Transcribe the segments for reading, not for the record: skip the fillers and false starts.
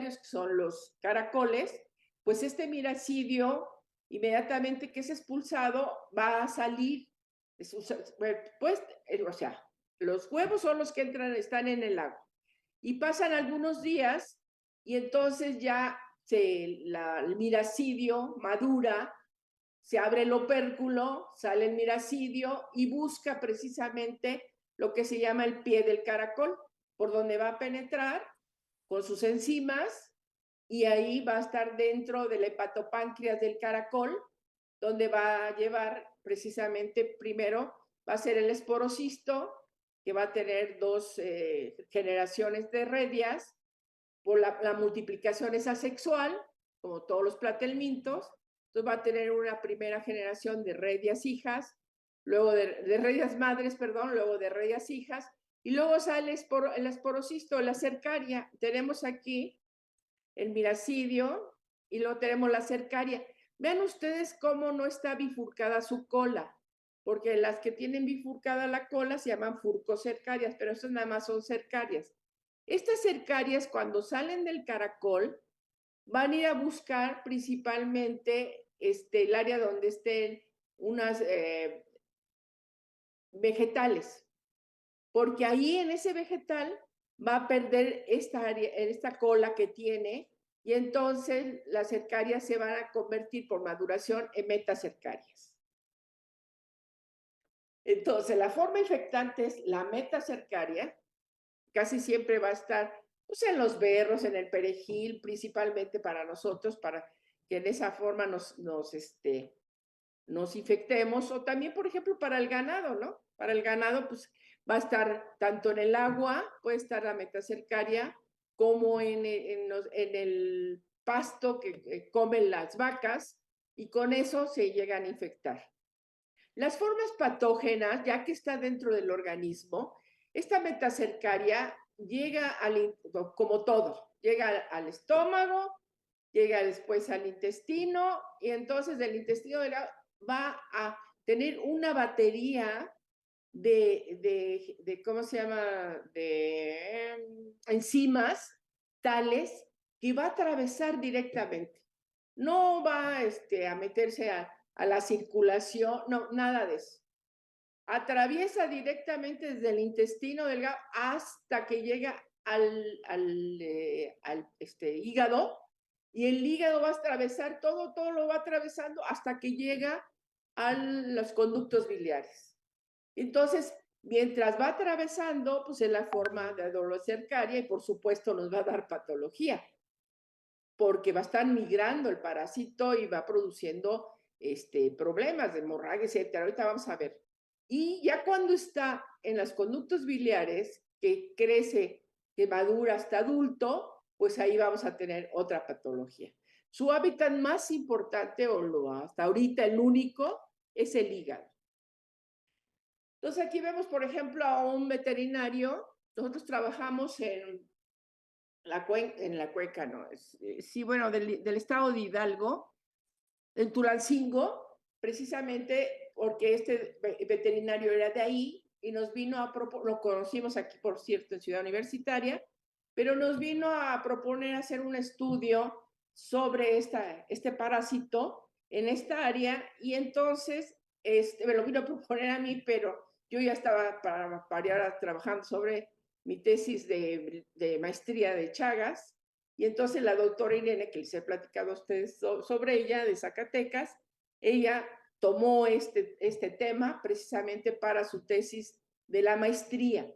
que son los caracoles, pues este miracidio, inmediatamente que es expulsado, va a salir, pues, o sea, los huevos son los que entran, están en el agua. Y pasan algunos días y entonces ya el miracidio madura, se abre el opérculo, sale el miracidio y busca precisamente lo que se llama el pie del caracol, por donde va a penetrar con sus enzimas y ahí va a estar dentro del hepatopáncreas del caracol, donde va a llevar precisamente primero, va a ser el esporocisto, que va a tener dos generaciones de redias, por la multiplicación es asexual, como todos los platelmintos, entonces va a tener una primera generación de redias hijas, luego de redias madres, perdón, luego de redias hijas, y luego sale el esporocisto, la cercaria. Tenemos aquí el miracidio y luego tenemos la cercaria. Vean ustedes cómo no está bifurcada su cola, porque las que tienen bifurcada la cola se llaman furcocercarias, pero estas nada más son cercarias. Estas cercarias, cuando salen del caracol, van a ir a buscar principalmente el área donde estén unas vegetales, porque ahí en ese vegetal va a perder esta cola que tiene y entonces las cercarias se van a convertir por maduración en metacercarias. Entonces, la forma infectante es la metacercaria, casi siempre va a estar pues, en los berros, en el perejil, principalmente para nosotros, para que en esa forma nos infectemos, o también, por ejemplo, para el ganado, ¿no? Para el ganado, pues va a estar tanto en el agua, puede estar la metacercaria, como en el pasto que comen las vacas, y con eso se llegan a infectar. Las formas patógenas, ya que está dentro del organismo, esta metacercaria llega como todo, llega al estómago, llega después al intestino, y entonces del intestino va a tener una batería ¿cómo se llama? De enzimas tales que va a atravesar directamente. No va a meterse a la circulación, no, nada de eso. Atraviesa directamente desde el intestino delgado hasta que llega al hígado, y el hígado va a atravesar todo lo va atravesando hasta que llega a los conductos biliares. Entonces, mientras va atravesando, pues es la forma de dolor cercaria y por supuesto nos va a dar patología, porque va a estar migrando el parásito y va produciendo problemas de hemorragia, etcétera. Ahorita vamos a ver. Y ya cuando está en los conductos biliares, que crece, que madura hasta adulto, pues ahí vamos a tener otra patología. Su hábitat más importante, hasta ahorita el único, es el hígado. Entonces aquí vemos, por ejemplo, a un veterinario. Nosotros trabajamos en la cuenca, no, sí, bueno, del estado de Hidalgo, en Tulancingo, precisamente porque este veterinario era de ahí y nos vino a proponer, lo conocimos aquí, por cierto, en Ciudad Universitaria, pero nos vino a proponer hacer un estudio sobre este parásito en esta área, y entonces me lo vino a proponer a mí, pero yo ya estaba para trabajando sobre mi tesis de maestría de Chagas, y entonces la doctora Irene, que les he platicado a ustedes sobre ella, de Zacatecas, ella tomó este tema precisamente para su tesis de la maestría.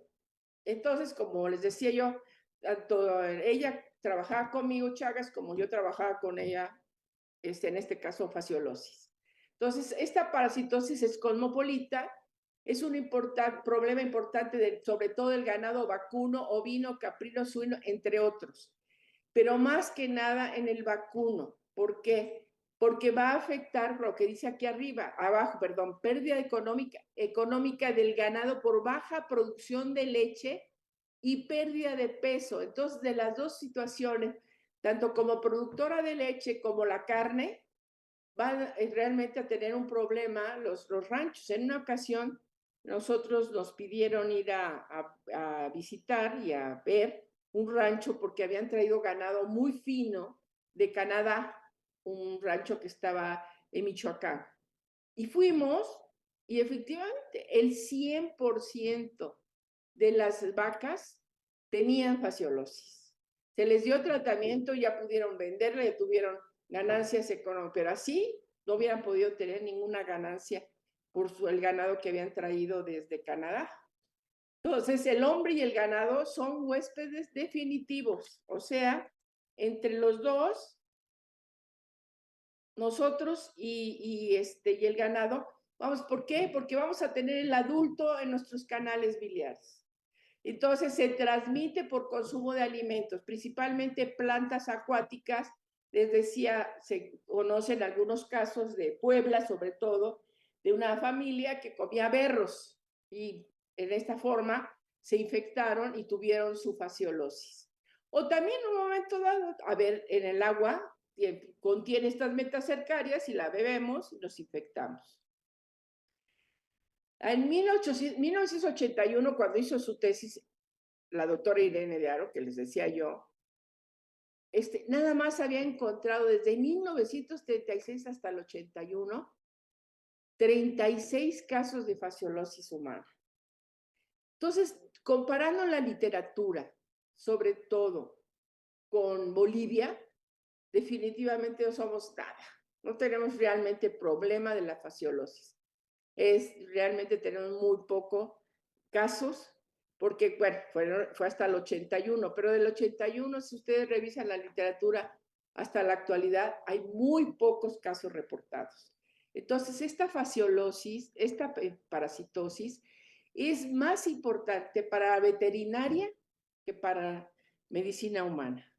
Entonces, como les decía yo, tanto ella trabajaba conmigo Chagas como yo trabajaba con ella, en este caso fasciolosis. Entonces, esta parasitosis es cosmopolita, es un problema importante sobre todo el ganado vacuno, ovino, caprino, suino, entre otros, pero más que nada en el vacuno. ¿Por qué? Porque va a afectar lo que dice aquí abajo, perdón, pérdida económica del ganado por baja producción de leche y pérdida de peso. Entonces, de las dos situaciones, tanto como productora de leche como la carne, van realmente a tener un problema los ranchos. En una ocasión, nosotros nos pidieron ir a visitar y a ver un rancho porque habían traído ganado muy fino de Canadá, un rancho que estaba en Michoacán. Y fuimos, y efectivamente el 100% de las vacas tenían fasciolosis. Se les dio tratamiento, ya pudieron venderla, ya tuvieron ganancias económicas, pero así no hubieran podido tener ninguna ganancia por el ganado que habían traído desde Canadá. Entonces, el hombre y el ganado son huéspedes definitivos, o sea, entre los dos, nosotros y el ganado, vamos, ¿por qué? Porque vamos a tener el adulto en nuestros canales biliares. Entonces, se transmite por consumo de alimentos, principalmente plantas acuáticas. Les decía, se conocen algunos casos de Puebla, sobre todo, de una familia que comía berros y en esta forma se infectaron y tuvieron su fasciolosis. O también en un momento dado, a ver, en el agua contiene estas metacercarias y la bebemos y nos infectamos. En 1981, cuando hizo su tesis, la doctora Irene de Aro, que les decía yo, nada más había encontrado desde 1936 hasta el 81, 36 casos de fasciolosis humana. Entonces, comparando la literatura, sobre todo con Bolivia, definitivamente no somos nada. No tenemos realmente problema de la fasciolosis. Realmente tenemos muy pocos casos, porque, bueno, fue hasta el 81, pero del 81, si ustedes revisan la literatura hasta la actualidad, hay muy pocos casos reportados. Entonces, esta fasciolosis, esta parasitosis, es más importante para veterinaria que para medicina humana.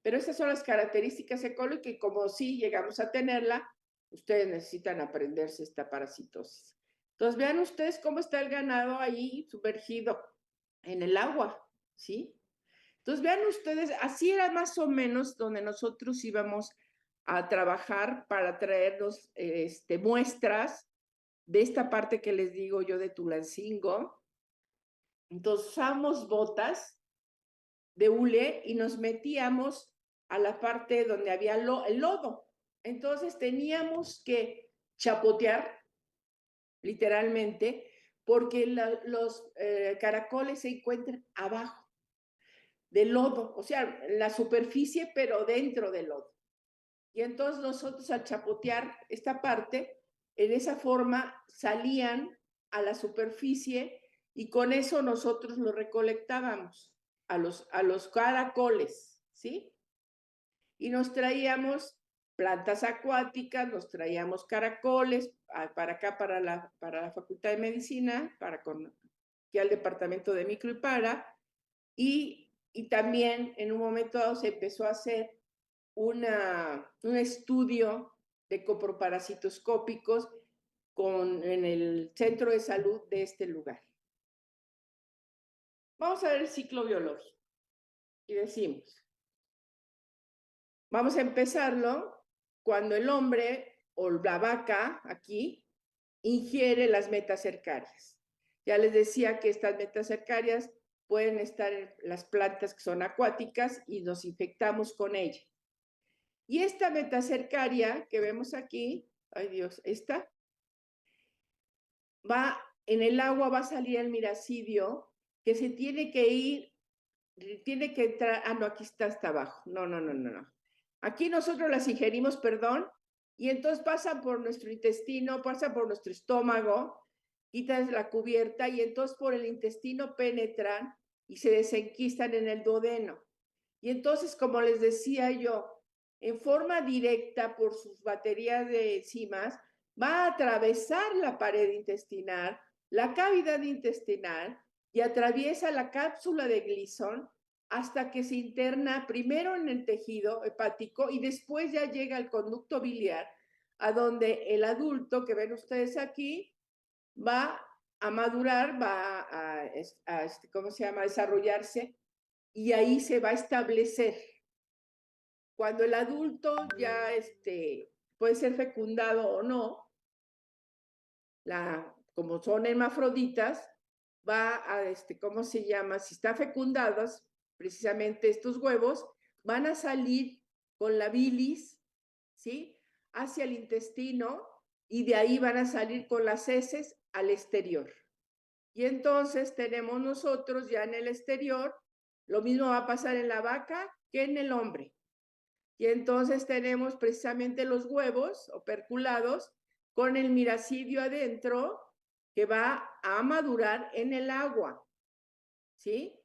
Pero esas son las características ecológicas y como sí llegamos a tenerla, ustedes necesitan aprenderse esta parasitosis. Entonces, vean ustedes cómo está el ganado ahí sumergido en el agua, ¿sí? Entonces, vean ustedes, así era más o menos donde nosotros íbamos a trabajar para traernos muestras de esta parte que les digo yo de Tulancingo. Entonces, usamos botas de hule y nos metíamos a la parte donde había el lodo. Entonces teníamos que chapotear, literalmente, porque los caracoles se encuentran abajo del lodo, o sea, la superficie, pero dentro del lodo. Y entonces nosotros al chapotear esta parte, en esa forma salían a la superficie y con eso nosotros lo recolectábamos a los caracoles, ¿sí? Y nos traíamos plantas acuáticas, nos traíamos caracoles para acá, para la Facultad de Medicina, aquí al Departamento de Micro y Para, y también en un momento dado se empezó a hacer un estudio de coproparasitoscópicos en el centro de salud de este lugar. Vamos a ver el ciclo biológico y decimos, vamos a empezarlo cuando el hombre o la vaca aquí ingiere las metacercarias. Ya les decía que estas metacercarias pueden estar en las plantas que son acuáticas y nos infectamos con ella. Y esta metacercaria que vemos aquí, ay Dios, esta, en el agua va a salir el miracidio que se tiene que ir, tiene que entrar, no, aquí está hasta abajo, no. Aquí nosotros las ingerimos, perdón, y entonces pasan por nuestro intestino, pasan por nuestro estómago, quitas la cubierta y entonces por el intestino penetran y se desenquistan en el duodeno. Y entonces, como les decía yo, en forma directa por sus baterías de enzimas, va a atravesar la pared intestinal, la cavidad intestinal y atraviesa la cápsula de Gleason hasta que se interna primero en el tejido hepático y después ya llega al conducto biliar, a donde el adulto que ven ustedes aquí va a madurar, va a ¿cómo se llama?, desarrollarse y ahí se va a establecer. Cuando el adulto ya puede ser fecundado o no, como son hermafroditas, va a, ¿cómo se llama? Si está fecundadas, precisamente estos huevos, van a salir con la bilis, ¿sí? Hacia el intestino y de ahí van a salir con las heces al exterior. Y entonces tenemos nosotros ya en el exterior, lo mismo va a pasar en la vaca que en el hombre. Y entonces tenemos precisamente los huevos operculados con el miracidio adentro que va a madurar en el agua, ¿sí?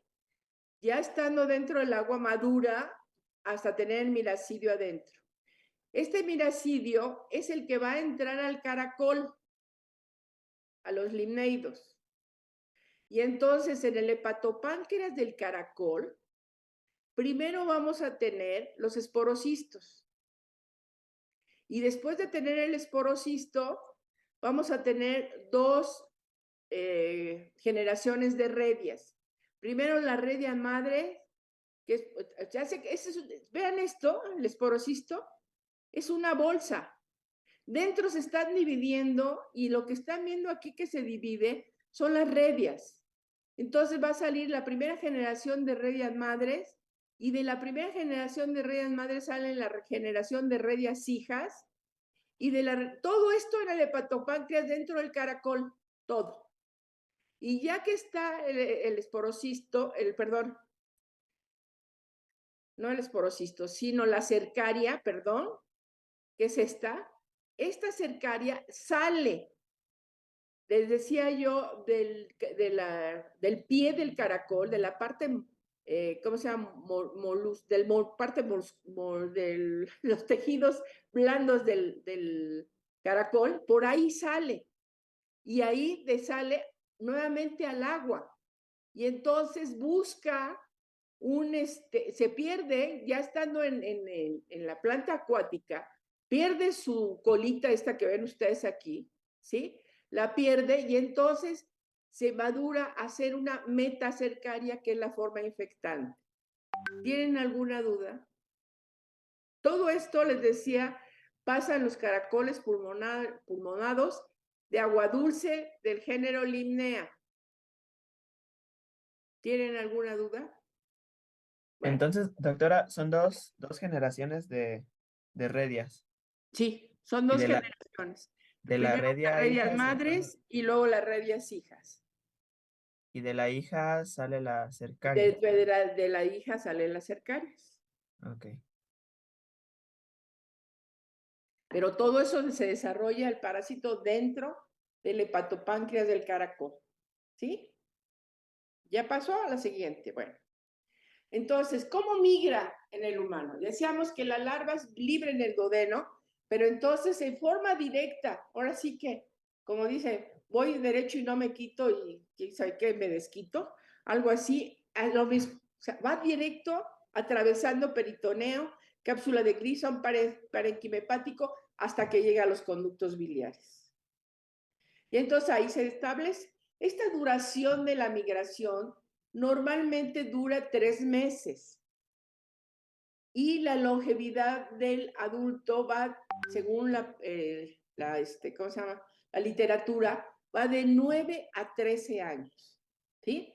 Ya estando dentro del agua madura hasta tener el miracidio adentro. Este miracidio es el que va a entrar al caracol, a los limneidos. Y entonces en el hepatopáncreas del caracol, primero vamos a tener los esporocistos. Y después de tener el esporocisto, vamos a tener dos generaciones de redias. Primero la redia madre, que vean esto, el esporocisto, es una bolsa. Dentro se están dividiendo y lo que están viendo aquí que se divide son las redias. Entonces va a salir la primera generación de redias madres y de la primera generación de redias madres sale la generación de redias hijas y todo esto en el hepatopáncreas dentro del caracol, todo. Y ya que está el esporocisto, perdón, no el esporocisto, sino la cercaria, perdón, que es esta cercaria sale, les decía yo, del pie del caracol, de la parte, ¿cómo se llama? Parte de los tejidos blandos del caracol, por ahí sale. Y ahí sale nuevamente al agua. Y entonces busca se pierde, ya estando en la planta acuática, pierde su colita esta que ven ustedes aquí, ¿sí? La pierde y entonces se madura a ser una metacercaria que es la forma infectante. ¿Tienen alguna duda? Todo esto, les decía, pasa en los caracoles pulmonados de agua dulce del género Limnea. ¿Tienen alguna duda? Bueno. Entonces, doctora, son dos generaciones de redias. Sí, son Y dos generaciones. de la Primero las redia redias hija madres y luego las redias hijas. y de la hija sale la cercaria. De la hija salen las cercarias. Ok. Pero todo eso se desarrolla el parásito dentro del hepatopáncreas del caracol. ¿Sí? Ya pasó a la siguiente. Bueno. Entonces, ¿cómo migra en el humano? Decíamos que la larva es libre en el duodeno, pero entonces en forma directa, ahora sí que, como dice, voy derecho y no me quito y quién sabe qué, me desquito, algo así, a lo mismo. O sea, va directo atravesando peritoneo, cápsula de Grissom, parénquima hepático, hasta que llega a los conductos biliares. Y entonces ahí se establece esta duración de la migración. Normalmente dura 3 meses y la longevidad del adulto va, según ¿cómo se llama? La literatura, va de 9 a 13 años. ¿Sí?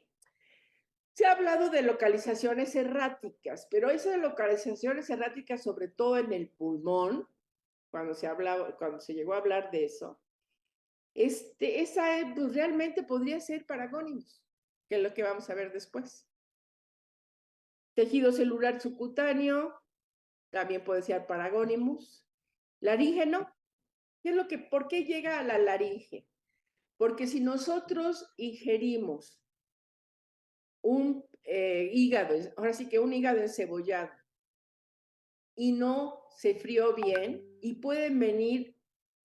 Se ha hablado de localizaciones erráticas, pero esas localizaciones erráticas, sobre todo en el pulmón, cuando se llegó a hablar de eso, esa pues, realmente podría ser Paragonimus, que es lo que vamos a ver después. Tejido celular subcutáneo, también puede ser Paragonimus. Laríngeno, ¿por qué llega a la laringe? Porque si nosotros ingerimos un hígado, ahora sí que un hígado encebollado, y no se frió bien, y pueden venir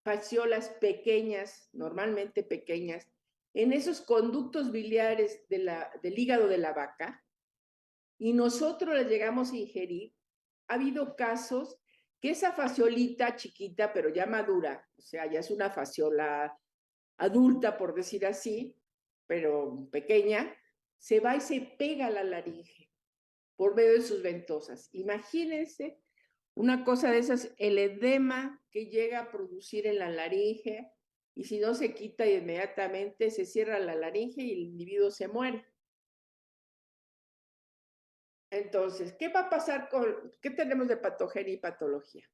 fasciolas pequeñas, normalmente pequeñas, en esos conductos biliares del hígado de la vaca, y nosotros las llegamos a ingerir, ha habido casos que esa fasciolita chiquita, pero ya madura, o sea, ya es una fasciola adulta, por decir así, pero pequeña, se va y se pega a la laringe por medio de sus ventosas. Imagínense una cosa de esas, el edema que llega a producir en la laringe, y si no se quita inmediatamente, se cierra la laringe y el individuo se muere. Entonces, ¿qué va a pasar qué tenemos de patogenia y patología?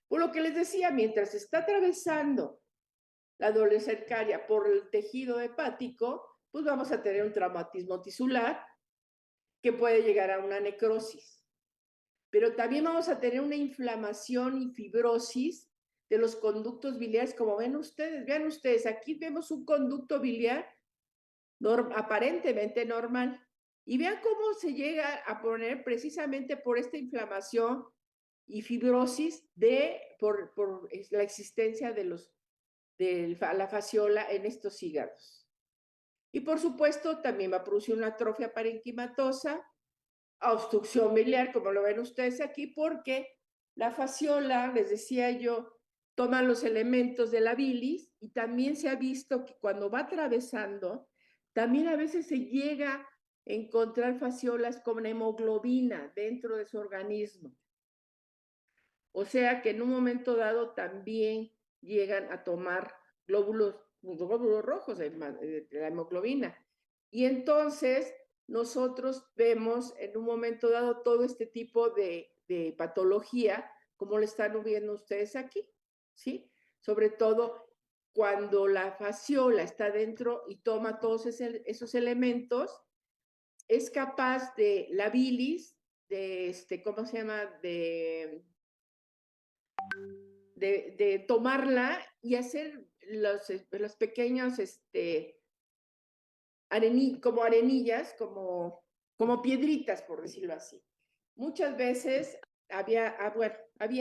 Por lo que les decía, mientras está atravesando la doble cercaria por el tejido hepático, pues vamos a tener un traumatismo tisular que puede llegar a una necrosis. Pero también vamos a tener una inflamación y fibrosis de los conductos biliares, como vean ustedes, aquí vemos un conducto biliar aparentemente normal. Y vean cómo se llega a poner precisamente por esta inflamación y fibrosis por la existencia de la fasciola en estos hígados. Y por supuesto también va a producir una atrofia parenquimatosa, obstrucción biliar, como lo ven ustedes aquí, porque la fasciola, les decía yo, toma los elementos de la bilis y también se ha visto que cuando va atravesando, también a veces se llega a encontrar fasciolas con hemoglobina dentro de su organismo. O sea que en un momento dado también llegan a tomar glóbulos rojos de la hemoglobina. Y entonces nosotros vemos en un momento dado todo este tipo de patología, como lo están viendo ustedes aquí, ¿sí? Sobre todo cuando la fasciola está dentro y toma todos esos elementos, es capaz de la bilis, ¿cómo se llama? De tomarla y hacer los pequeños, como arenillas, como piedritas, por decirlo así. Muchas veces había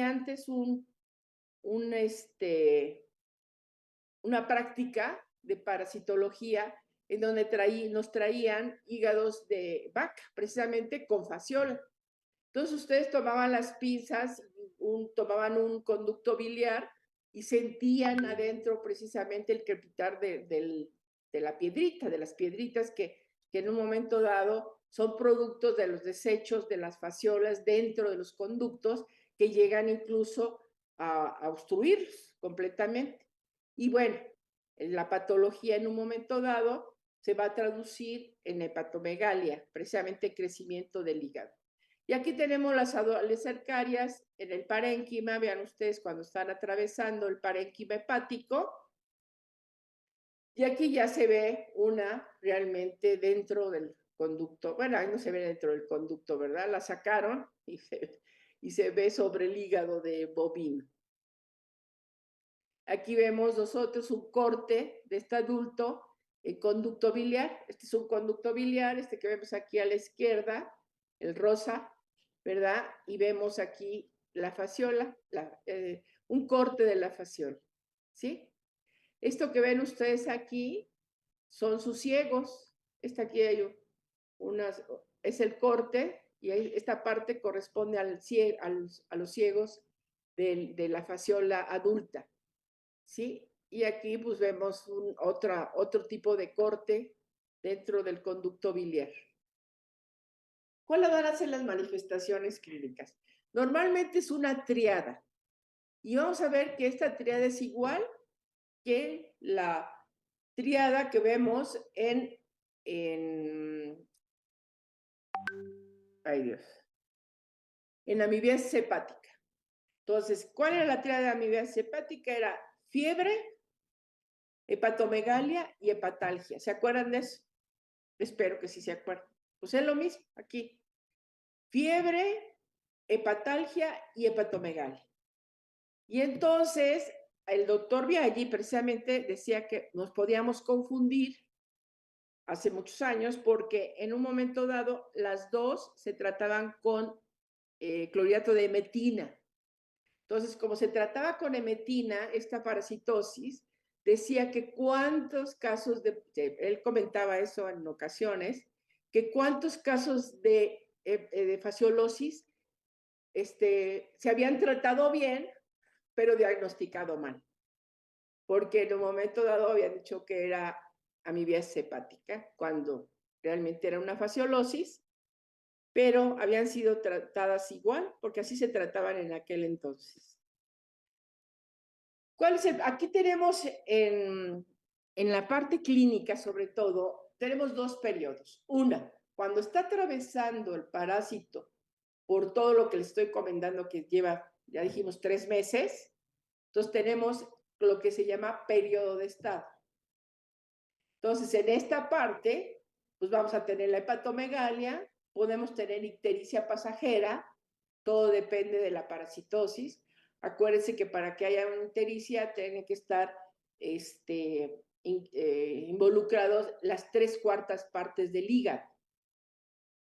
antes una práctica de parasitología en donde nos traían hígados de vaca, precisamente con fasciola. Entonces ustedes tomaban las pinzas, tomaban un conducto biliar y sentían adentro precisamente el crepitar de la piedrita, de las piedritas que en un momento dado son productos de los desechos de las fasciolas dentro de los conductos que llegan incluso a obstruirlos completamente. Y bueno, la patología en un momento dado se va a traducir en hepatomegalia, precisamente crecimiento del hígado. Y aquí tenemos las cercarias en el parénquima, vean ustedes cuando están atravesando el parénquima hepático. Y aquí ya se ve una realmente dentro del conducto, bueno, ahí no se ve dentro del conducto, ¿verdad? La sacaron y se ve sobre el hígado de bovino. Aquí vemos nosotros un corte de este adulto, el conducto biliar. Este es un conducto biliar, este que vemos aquí a la izquierda, el rosa, ¿verdad? Y vemos aquí la fasciola, un corte de la fasciola, ¿sí? Esto que ven ustedes aquí son sus ciegos. Aquí hay es el corte y esta parte corresponde a los ciegos de la fasciola adulta, ¿sí? Y aquí pues vemos otro tipo de corte dentro del conducto biliar. ¿Cuáles van a ser las manifestaciones clínicas? Normalmente es una triada. Y vamos a ver que esta triada es igual que la triada que vemos ay Dios, en amibiasis hepática. Entonces, ¿cuál era la triada de amibiasis hepática? Era fiebre, hepatomegalia y hepatalgia. ¿Se acuerdan de eso? Espero que sí se acuerden. Pues es lo mismo aquí. Fiebre, hepatalgia y hepatomegalia. Y entonces el doctor Biaggi precisamente decía que nos podíamos confundir hace muchos años porque en un momento dado las dos se trataban con clorhidrato de emetina. Entonces, como se trataba con emetina, esta parasitosis, decía que cuántos casos él comentaba eso en ocasiones, que cuántos casos de fasciolosis se habían tratado bien, pero diagnosticado mal. Porque en un momento dado habían dicho que era amibiasis hepática, cuando realmente era una fasciolosis, pero habían sido tratadas igual, porque así se trataban en aquel entonces. Aquí tenemos en la parte clínica, sobre todo, tenemos dos periodos. Una, cuando está atravesando el parásito por todo lo que les estoy comentando que lleva, ya dijimos, 3 meses, entonces tenemos lo que se llama periodo de estado. Entonces, en esta parte, pues vamos a tener la hepatomegalia, podemos tener ictericia pasajera, todo depende de la parasitosis. Acuérdense que para que haya una ictericia tienen que estar involucrados las 3/4 partes del hígado.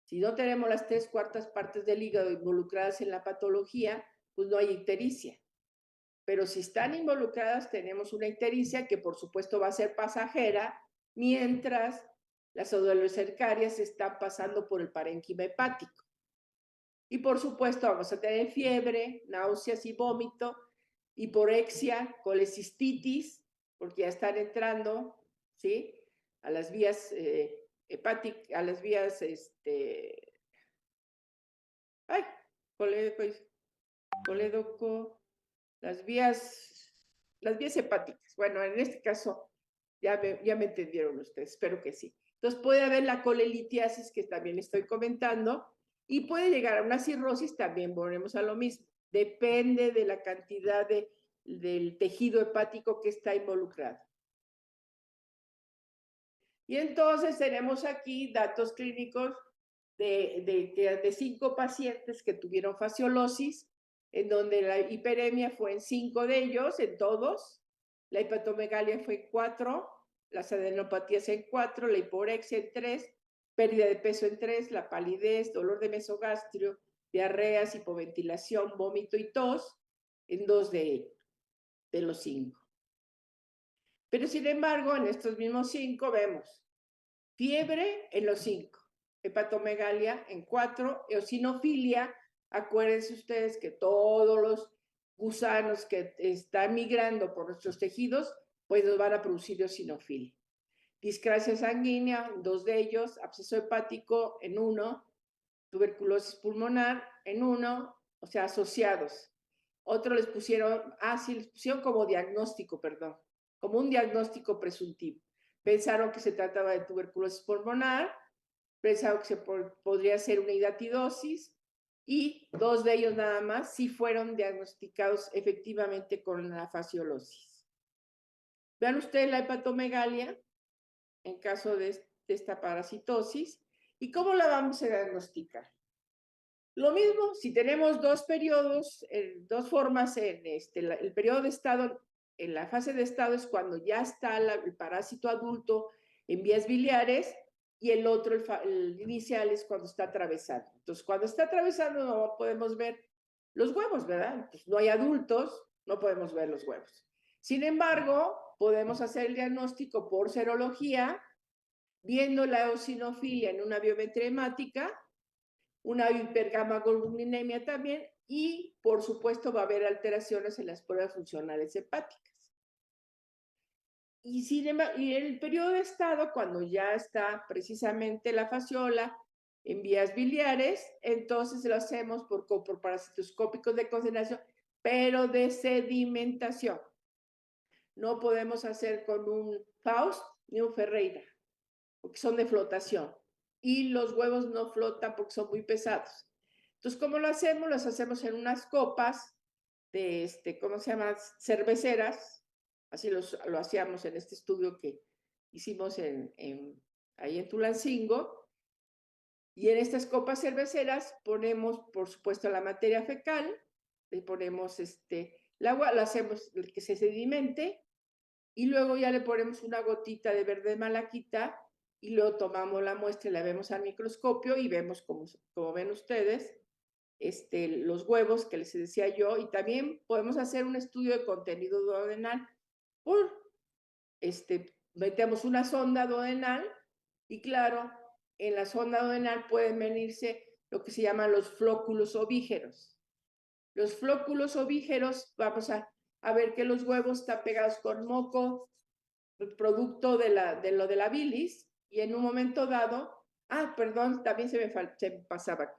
Si no tenemos las 3/4 partes del hígado involucradas en la patología, pues no hay ictericia. Pero si están involucradas, tenemos una ictericia que por supuesto va a ser pasajera, mientras las pseudocercarias están pasando por el parénquima hepático. Y por supuesto vamos a tener fiebre, náuseas y vómito, hiporexia, colecistitis, porque ya están entrando, ¿sí?, a las vías hepáticas, a las vías, las vías hepáticas. Bueno, en este caso ya me entendieron ustedes, espero que sí. Entonces puede haber la colelitiasis que también estoy comentando y puede llegar a una cirrosis, también volvemos a lo mismo. Depende de la cantidad del tejido hepático que está involucrado. Y entonces tenemos aquí datos clínicos de 5 pacientes que tuvieron fasciolosis, en donde la hiperemia fue en 5 de ellos, en todos, la hepatomegalia fue en 4, las adenopatías en 4, la hiporexia en 3, pérdida de peso en 3, la palidez, dolor de mesogastrio, diarreas, hipoventilación, vómito y tos en 2 de los 5. Pero sin embargo, en estos mismos 5 vemos fiebre en los 5, hepatomegalia en 4, eosinofilia. Acuérdense ustedes que todos los gusanos que están migrando por nuestros tejidos, pues nos van a producir eosinofilia. Discrasia sanguínea, 2 de ellos, absceso hepático en 1, tuberculosis pulmonar en 1, o sea, asociados. Otro les pusieron como diagnóstico, perdón, como un diagnóstico presuntivo. Pensaron que se trataba de tuberculosis pulmonar, pensaron que podría ser una hidatidosis, y 2 de ellos nada más sí fueron diagnosticados efectivamente con la fasciolosis. Vean ustedes la hepatomegalia en caso de esta parasitosis y cómo la vamos a diagnosticar. Lo mismo, si tenemos 2 periodos, 2 formas, el periodo de estado, en la fase de estado es cuando ya está el parásito adulto en vías biliares, y el otro, el inicial, es cuando está atravesando. Entonces, cuando está atravesando no podemos ver los huevos, ¿verdad? Pues no hay adultos, no podemos ver los huevos. Sin embargo, podemos hacer el diagnóstico por serología, viendo la eosinofilia en una biometría hemática, una hipergamaglobulinemia también, y por supuesto va a haber alteraciones en las pruebas funcionales hepáticas. Y el periodo de estado, cuando ya está precisamente la fasciola en vías biliares, entonces lo hacemos por parasitoscópicos de concentración, pero de sedimentación. No podemos hacer con un Faust ni un Ferreira, porque son de flotación. Y los huevos no flotan porque son muy pesados. Entonces, ¿cómo lo hacemos? Los hacemos en unas copas de, ¿cómo se llama? Cerveceras. Así lo hacíamos en este estudio que hicimos ahí en Tulancingo. Y en estas copas cerveceras ponemos, por supuesto, la materia fecal, le ponemos el agua, lo hacemos que se sedimente, y luego ya le ponemos una gotita de verde malaquita, y luego tomamos la muestra y la vemos al microscopio y vemos, como ven ustedes, los huevos que les decía yo, y también podemos hacer un estudio de contenido duodenal. Metemos una sonda duodenal y claro, en la sonda duodenal pueden venirse lo que se llaman los flóculos ovígeros. Los flóculos ovígeros, vamos a ver que los huevos están pegados con moco, producto de la bilis, y en un momento dado, perdón, también se me pasaba.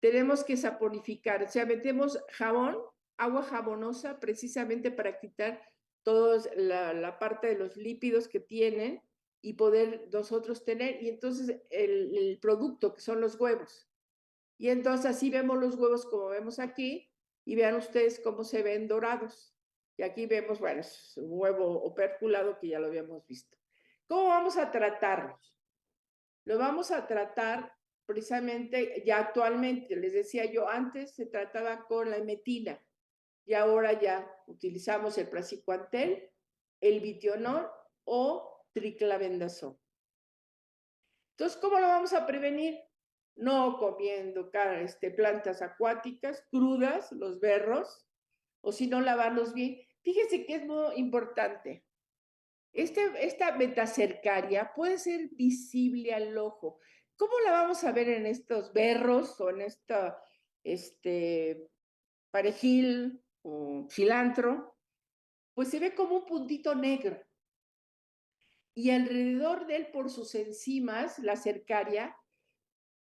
Tenemos que saponificar, o sea, metemos jabón, agua jabonosa, precisamente para quitar toda la parte de los lípidos que tienen, y poder nosotros tener, y entonces el producto que son los huevos. Y entonces así vemos los huevos como vemos aquí, y vean ustedes cómo se ven dorados. Y aquí vemos, bueno, es un huevo operculado que ya lo habíamos visto. ¿Cómo vamos a tratarlos? Lo vamos a tratar precisamente ya actualmente. Les decía yo, antes se trataba con la emetina y ahora ya utilizamos el praziquantel, el vitionol o triclavendazol. Entonces, ¿cómo lo vamos a prevenir? No comiendo plantas acuáticas crudas, los berros, o si no, lavarlos bien. Fíjense que es muy importante. Esta metacercaria puede ser visible al ojo. ¿Cómo la vamos a ver en estos berros o en perejil o cilantro? Pues se ve como un puntito negro. Y alrededor de él, por sus enzimas, la cercaria,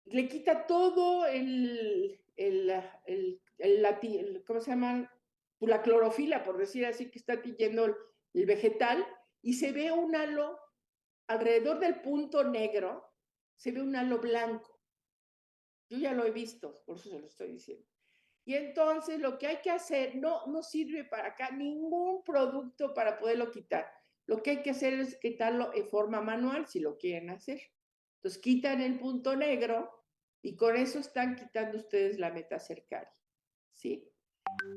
le quita todo ¿cómo se llama? La clorofila, por decir así, que está yendo el vegetal, y se ve un halo alrededor del punto negro, se ve un halo blanco. Yo ya lo he visto, por eso se lo estoy diciendo. Y entonces lo que hay que hacer, no sirve para acá ningún producto para poderlo quitar. Lo que hay que hacer es quitarlo en forma manual si lo quieren hacer. Entonces quitan el punto negro y con eso están quitando ustedes la metacercaria. ¿Sí?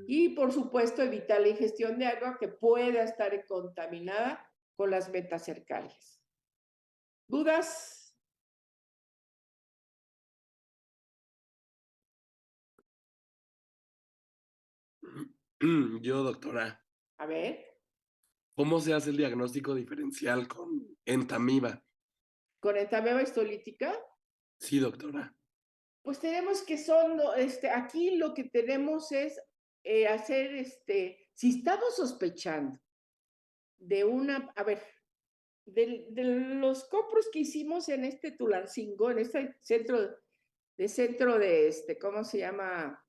Y por supuesto evitar la ingestión de agua que pueda estar contaminada con las metacercarias. ¿Dudas? Yo, doctora, A ver, ¿cómo se hace el diagnóstico diferencial con entamiba? con entameba histolítica, Sí, doctora. pues tenemos que aquí lo que tenemos es hacer, si estamos sospechando a ver, de los copros que hicimos en este Tulancingo, en este centro de ¿cómo se llama?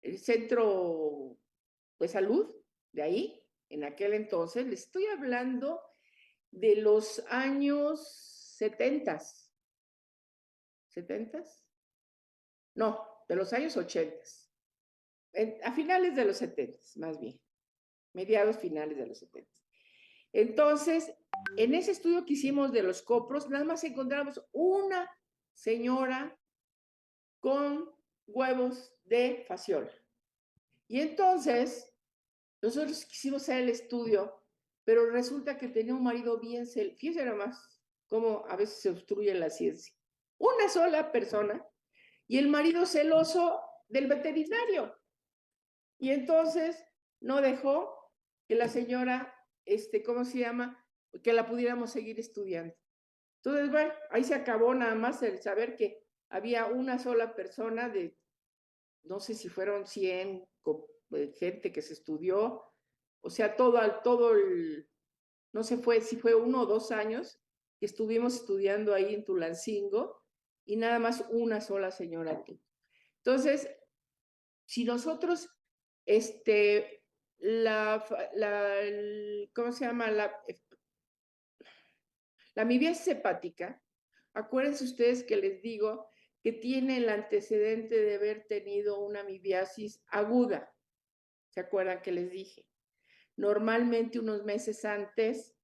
El centro de salud, de ahí, en aquel entonces, les estoy hablando de los años 70. ¿70? No, de los años 80. A finales de los 70, más bien. Mediados finales de los 70. Entonces, en ese estudio que hicimos de los copros, nada más encontramos una señora con huevos de fasciola. Y entonces, nosotros quisimos hacer el estudio, pero resulta que tenía un marido bien celoso. Fíjense nomás cómo a veces se obstruye la ciencia. Una sola persona y el marido celoso del veterinario. Y entonces no dejó que la señora, ¿cómo se llama? Que la pudiéramos seguir estudiando. Entonces, bueno, ahí se acabó nada más el saber que había una sola persona no sé si fueron 100 gente que se estudió, o sea, no se fue, si fue 1 o 2 años que estuvimos estudiando ahí en Tulancingo y nada más una sola señora aquí. Entonces, si nosotros, ¿cómo se llama? La amibiasis hepática, acuérdense ustedes que les digo que tiene el antecedente de haber tenido una amibiasis aguda. ¿Se acuerdan que les dije? Normalmente unos meses antes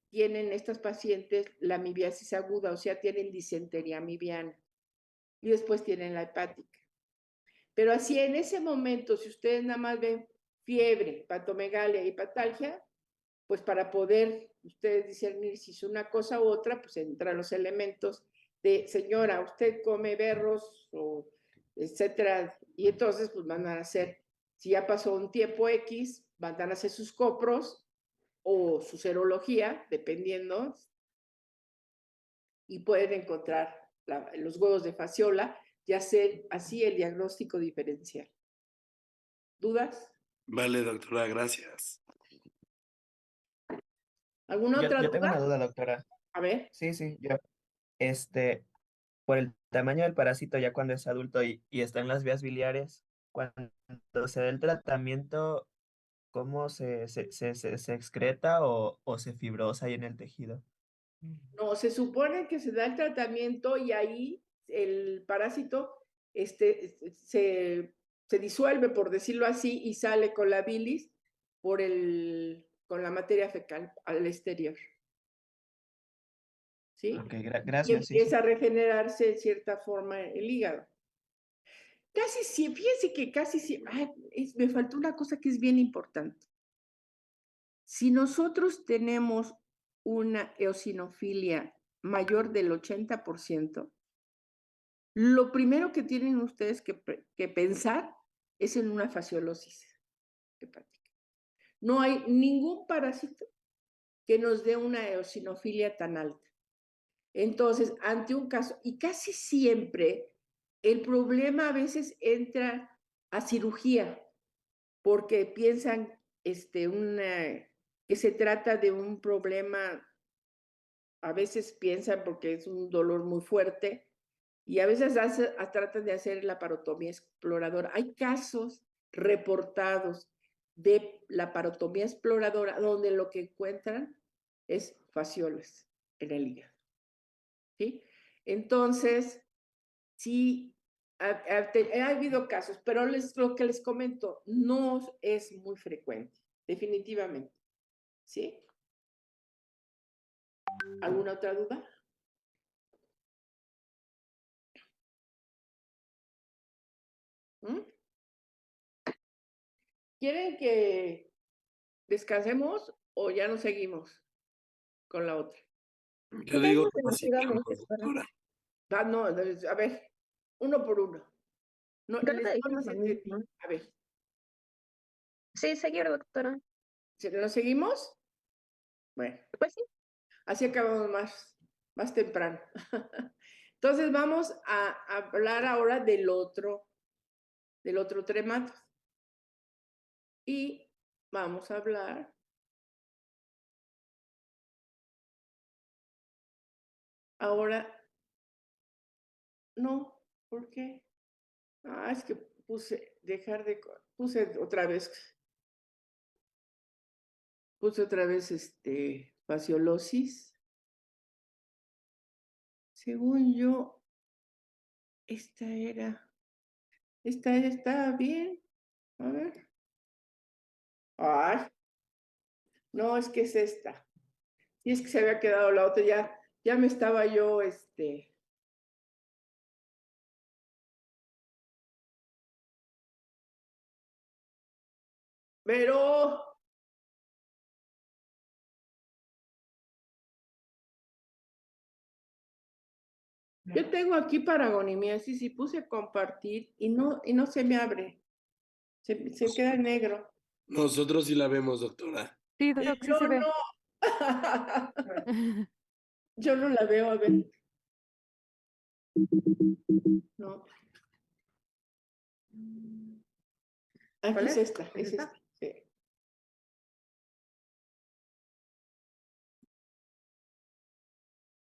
tienen estas pacientes la amibiasis aguda, o sea, tienen disentería amibiana y después tienen la hepática. Pero así en ese momento, si ustedes nada más ven fiebre, patomegalia y patalgia, pues para poder ustedes discernir si es una cosa u otra, pues entran los elementos de, señora, usted come berros o etcétera, y entonces pues van a hacer, si ya pasó un tiempo X, van a hacer sus copros o su serología, dependiendo, y pueden encontrar los huevos de fasciola y hacer así el diagnóstico diferencial. ¿Dudas? Vale, doctora, gracias. ¿Alguna otra Yo tengo duda? una duda, doctora. A ver. Sí, sí, yo. Este, por el tamaño del parásito ya cuando es adulto y está en las vías biliares, cuando se da el tratamiento, cómo se excreta o se fibrosa ahí en el tejido? No, se supone que se da el tratamiento y ahí el parásito se disuelve, por decirlo así, y sale con la bilis con la materia fecal al exterior. ¿Sí? Ok, Y gracias, sí, sí. empieza a regenerarse de cierta forma el hígado. Casi siempre, fíjense que casi siempre, me faltó una cosa que es bien importante. Si nosotros tenemos una eosinofilia mayor del 80%, lo primero que tienen ustedes que pensar es en una fasciolosis hepática. No hay ningún parásito que nos dé una eosinofilia tan alta. Entonces, ante un caso, y casi siempre el problema a veces entra a cirugía, porque piensan que se trata de un problema, a veces piensan porque es un dolor muy fuerte, y a veces tratan de hacer la parotomía exploradora. Hay casos reportados de la parotomía exploradora donde lo que encuentran es fasciolas en el hígado. ¿Sí? Entonces, sí, ha habido casos, pero lo que les comento no es muy frecuente, definitivamente. ¿Sí? ¿Alguna otra duda? ¿Mm? ¿Quieren que descansemos o ya nos seguimos con la otra? Yo digo que que nos así sigamos, quedamos, doctora. doctora. No, a ver, uno por uno. No, Creo que dijimos lo mismo. A ver, Sí, seguir, doctora. ¿lo seguimos? Bueno, Pues sí. así acabamos más temprano. Entonces vamos a hablar ahora del otro tremato. Y vamos a hablar ahora. No, ¿por qué? Es que puse otra vez fasciolosis. Según yo, esta estaba bien. A ver. Ay, no, es que es esta. Y es que se había quedado la otra, ya me estaba yo, pero yo tengo aquí paragonimiasis y puse compartir y no se me abre. Se queda en negro. Nosotros sí la vemos, doctora. Sí, Doc, sí Yo se ve. no. Yo no la veo, a ver. No. Aquí es esta, es esta. Sí.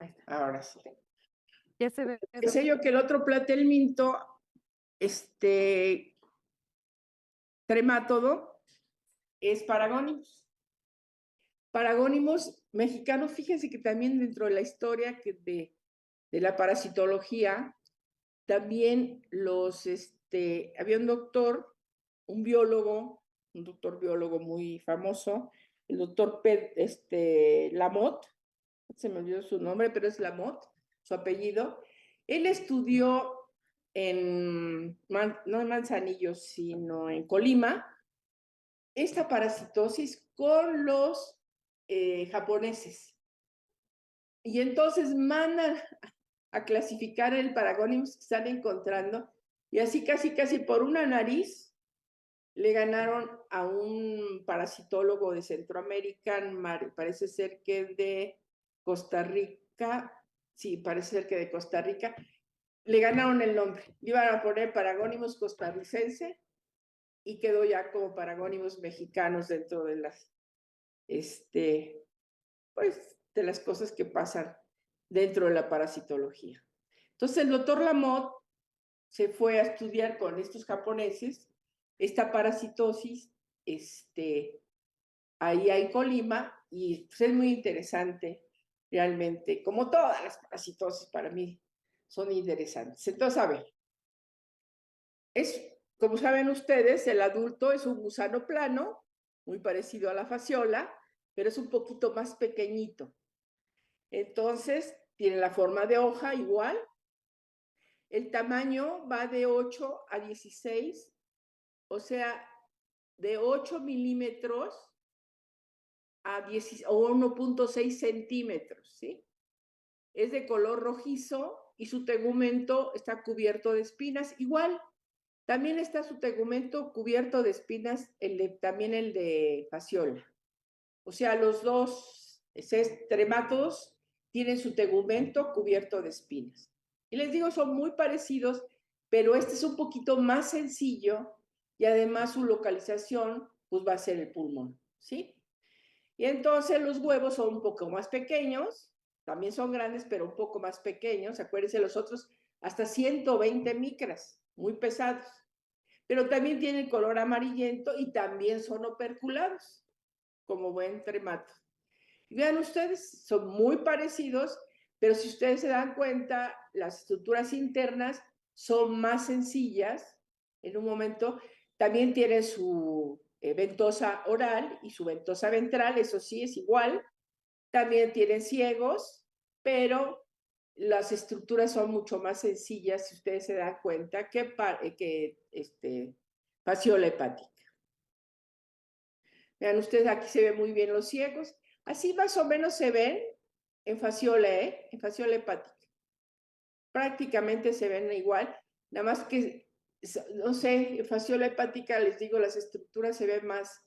Ahí está, ahora sí. Ya se ve. Doc. Pensé yo que el otro platelminto, tremátodo, es Paragonimus. Paragonimus mexicano, fíjense que también dentro de la historia de la parasitología, también había un doctor, un doctor biólogo muy famoso, el doctor Lamotte, se me olvidó su nombre, pero es Lamotte, su apellido. Él estudió no en Manzanillo, sino en Colima, esta parasitosis con los japoneses. Y entonces mandan a clasificar el Paragonimus que están encontrando, y así casi por una nariz le ganaron a un parasitólogo de Centroamérica, parece ser que de Costa Rica, sí, parece ser que de Costa Rica, le ganaron el nombre. Iban a poner Paragonimus costarricense y quedó ya como Paragonimus mexicanos dentro de pues, de las cosas que pasan dentro de la parasitología. Entonces el doctor Lamotte se fue a estudiar con estos japoneses esta parasitosis ahí en Colima, y pues, es muy interesante, realmente, como todas las parasitosis para mí son interesantes. Entonces, a ver, como saben ustedes, el adulto es un gusano plano, muy parecido a la fasciola, pero es un poquito más pequeñito. Entonces, tiene la forma de hoja igual. El tamaño va de 8 a 16, o sea, de 8 milímetros a 1.6 centímetros, ¿sí? Es de color rojizo y su tegumento está cubierto de espinas. Igual, también está su tegumento cubierto de espinas, también el de fasciola. O sea, los dos tremátodos tienen su tegumento cubierto de espinas. Y les digo, son muy parecidos, pero este es un poquito más sencillo y además su localización pues va a ser el pulmón, ¿sí? Y entonces los huevos son un poco más pequeños, también son grandes, pero un poco más pequeños. Acuérdense, los otros hasta 120 micras, muy pesados. Pero también tienen color amarillento y también son operculados, como buen tremato. Vean ustedes, son muy parecidos, pero si ustedes se dan cuenta, las estructuras internas son más sencillas. En un momento también tienen su ventosa oral y su ventosa ventral, eso sí es igual. También tienen ciegos, pero las estructuras son mucho más sencillas, si ustedes se dan cuenta, que fasciola hepática. Vean ustedes, aquí se ven muy bien los ciegos. Así más o menos se ven en fasciola, en fasciola hepática. Prácticamente se ven igual, nada más que, no sé, en fasciola hepática, les digo, las estructuras se ven más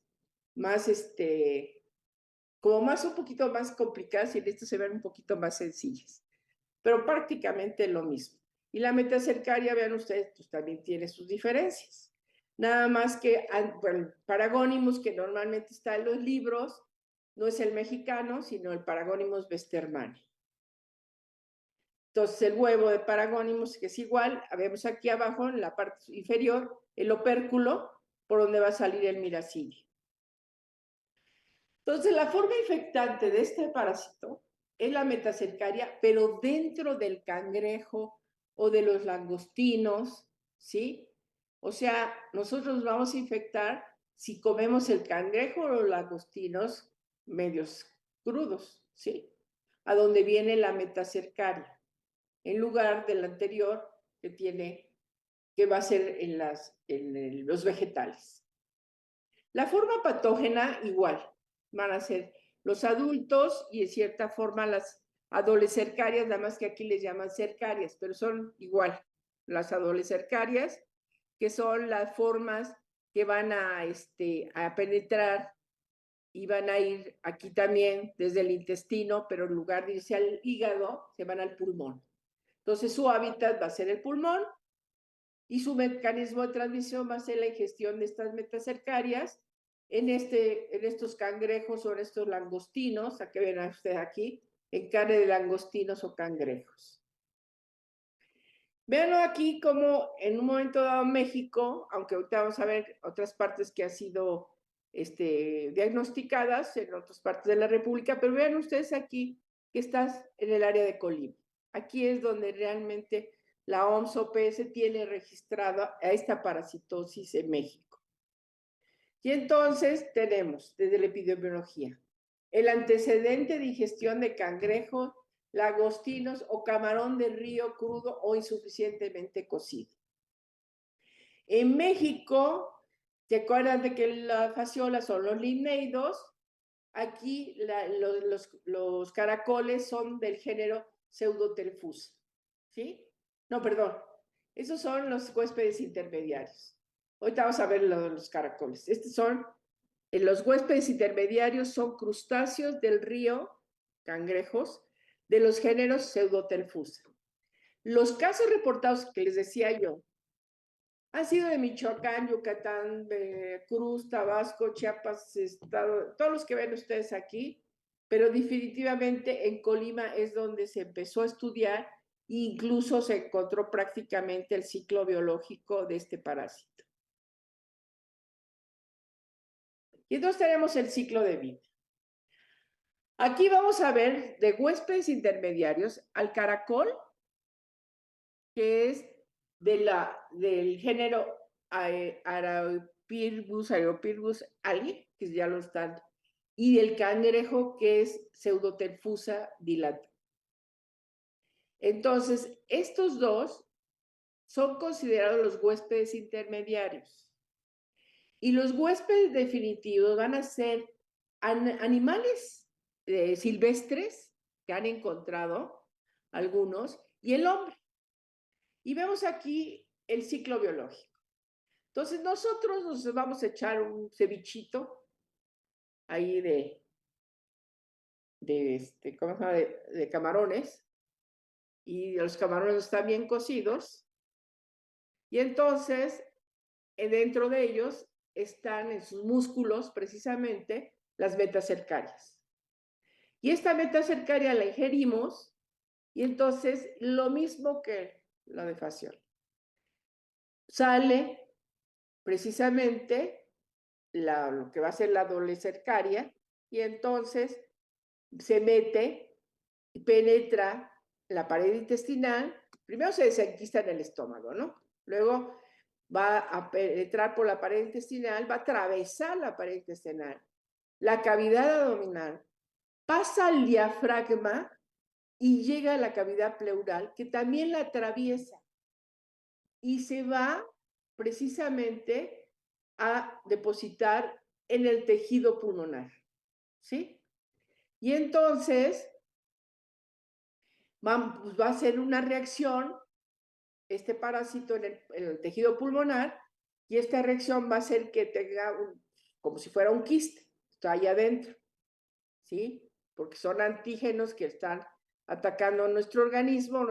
como más un poquito más complicadas y en esto se ven un poquito más sencillas. Pero prácticamente lo mismo. Y la metacercaria, vean ustedes, pues también tiene sus diferencias. Nada más que, bueno, Paragonimus, que normalmente está en los libros, no es el mexicano, sino el Paragonimus westermani. Entonces, el huevo de Paragonimus, que es igual, vemos aquí abajo, en la parte inferior, el opérculo, por donde va a salir el miracidio. Entonces, la forma infectante de este parásito es la metacercaria, pero dentro del cangrejo o de los langostinos, ¿sí? O sea, nosotros vamos a infectar si comemos el cangrejo o los langostinos medios crudos, ¿sí? A donde viene la metacercaria, en lugar del anterior que va a ser en los vegetales. La forma patógena, igual, van a ser los adultos y en cierta forma las adolescercarias, nada más que aquí les llaman cercarias, pero son igual las adolescercarias, que son las formas que van a penetrar y van a ir aquí también desde el intestino, pero en lugar de irse al hígado, se van al pulmón. Entonces su hábitat va a ser el pulmón y su mecanismo de transmisión va a ser la ingestión de estas metacercarias en estos cangrejos o en estos langostinos, a que ven a usted aquí, en carne de langostinos o cangrejos. Véanlo aquí como en un momento dado México, aunque ahorita vamos a ver otras partes que han sido diagnosticadas en otras partes de la República, pero vean ustedes aquí que estás en el área de Colima. Aquí es donde realmente la OMS-OPS tiene registrada a esta parasitosis en México. Y entonces tenemos, desde la epidemiología, el antecedente de ingestión de cangrejos, langostinos o camarón de río crudo o insuficientemente cocido. En México, ¿se acuerdan de que la fasciola son los limneidos? Aquí los caracoles son del género Pseudotelphusa, ¿sí? No, perdón, esos son los huéspedes intermediarios. Ahorita vamos a ver los caracoles. Estos son, los huéspedes intermediarios son crustáceos del río, cangrejos, de los géneros Pseudotelphusa. Los casos reportados que les decía yo han sido de Michoacán, Yucatán, Veracruz, Tabasco, Chiapas, todos los que ven ustedes aquí, pero definitivamente en Colima es donde se empezó a estudiar e incluso se encontró prácticamente el ciclo biológico de este parásito. Y entonces tenemos el ciclo de vida. Aquí vamos a ver de huéspedes intermediarios al caracol, que es del género Aeropirgus algi, que ya lo están, y del cangrejo, que es Pseudoterfusa dilata. Entonces, estos dos son considerados los huéspedes intermediarios. Y los huéspedes definitivos van a ser animales silvestres que han encontrado algunos y el hombre. Y vemos aquí el ciclo biológico. Entonces nosotros nos vamos a echar un cevichito ahí ¿cómo se llama? De camarones. Y los camarones están bien cocidos. Y entonces, dentro de ellos están en sus músculos precisamente las metacercarias. Y esta metacercaria la ingerimos y entonces lo mismo que la defasión. Sale precisamente lo que va a ser la doble cercaria y entonces se mete y penetra la pared intestinal. Primero se desenquista en el estómago, ¿no? Luego va a penetrar por la pared intestinal, va a atravesar la pared intestinal, la cavidad abdominal, pasa al diafragma y llega a la cavidad pleural, que también la atraviesa y se va precisamente a depositar en el tejido pulmonar, ¿sí? Y entonces va a ser una reacción este parásito en el tejido pulmonar y esta reacción va a hacer que tenga como si fuera un quiste, está ahí adentro, ¿sí? Porque son antígenos que están atacando a nuestro organismo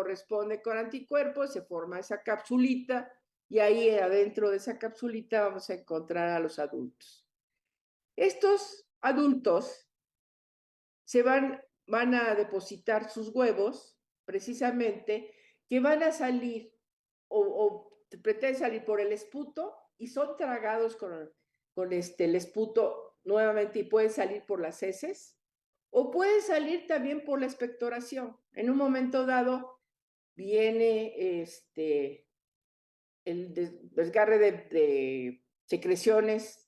responde con anticuerpos, se forma esa capsulita y ahí adentro de esa capsulita vamos a encontrar a los adultos. Estos adultos van a depositar sus huevos precisamente que van a salir o pretenden salir por el esputo y son tragados con el esputo nuevamente y pueden salir por las heces o pueden salir también por la expectoración. En un momento dado viene el desgarre de secreciones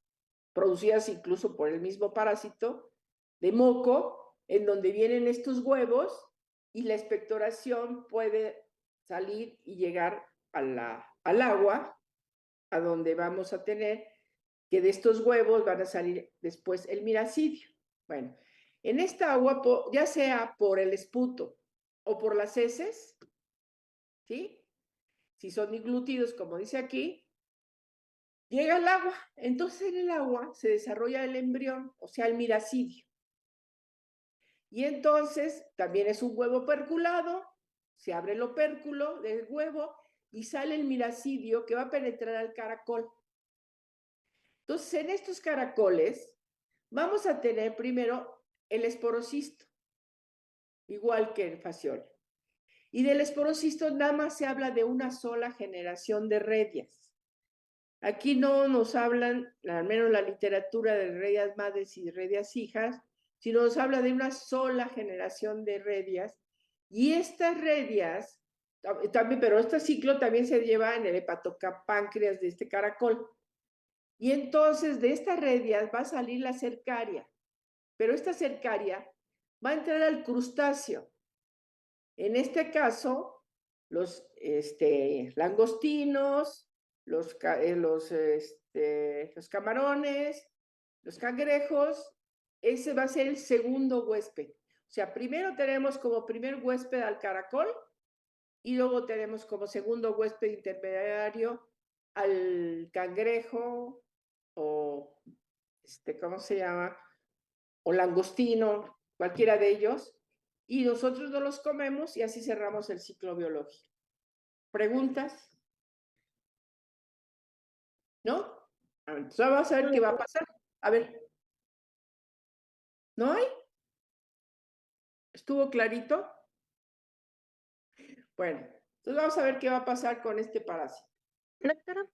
producidas incluso por el mismo parásito de moco, en donde vienen estos huevos y la expectoración puede salir y llegar al agua, a donde vamos a tener que de estos huevos van a salir después el miracidio. Bueno, en esta agua, ya sea por el esputo o por las heces, ¿sí? Si son diglutidos, como dice aquí, llega el agua. Entonces en el agua se desarrolla el embrión, o sea, el miracidio. Y entonces también es un huevo perculado, se abre el opérculo del huevo y sale el miracidio que va a penetrar al caracol. Entonces, en estos caracoles vamos a tener primero el esporocisto, igual que el fasciole. Y del esporocisto nada más se habla de una sola generación de redias. Aquí no nos hablan, al menos la literatura de redias madres y redias hijas, sino nos habla de una sola generación de redias. Y estas redias, también, pero este ciclo también se lleva en el hepatopáncreas de este caracol. Y entonces de estas redias va a salir la cercaria, pero esta cercaria va a entrar al crustáceo. En este caso, los langostinos, los camarones, los cangrejos, ese va a ser el segundo huésped. O sea, primero tenemos como primer huésped al caracol y luego tenemos como segundo huésped intermediario al cangrejo o, ¿cómo se llama? O langostino, cualquiera de ellos, y nosotros no los comemos y así cerramos el ciclo biológico. ¿Preguntas? ¿No? Entonces vamos a ver qué va a pasar. A ver. ¿No hay? ¿Estuvo clarito? Bueno, entonces vamos a ver qué va a pasar con este parásito. Doctora,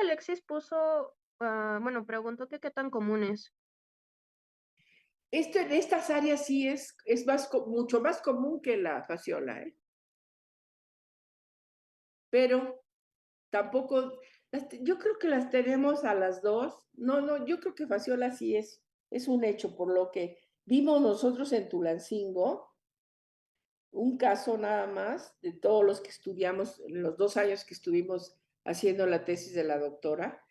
Alexis puso Bueno, pregunto que qué tan común es. Esto en estas áreas sí es mucho más común que la fasciola, ¿eh? Pero tampoco, yo creo que las tenemos a las dos. No, yo creo que fasciola sí es un hecho, por lo que vimos nosotros en Tulancingo, un caso nada más de todos los que estudiamos, en los 2 años que estuvimos haciendo la tesis de la doctora,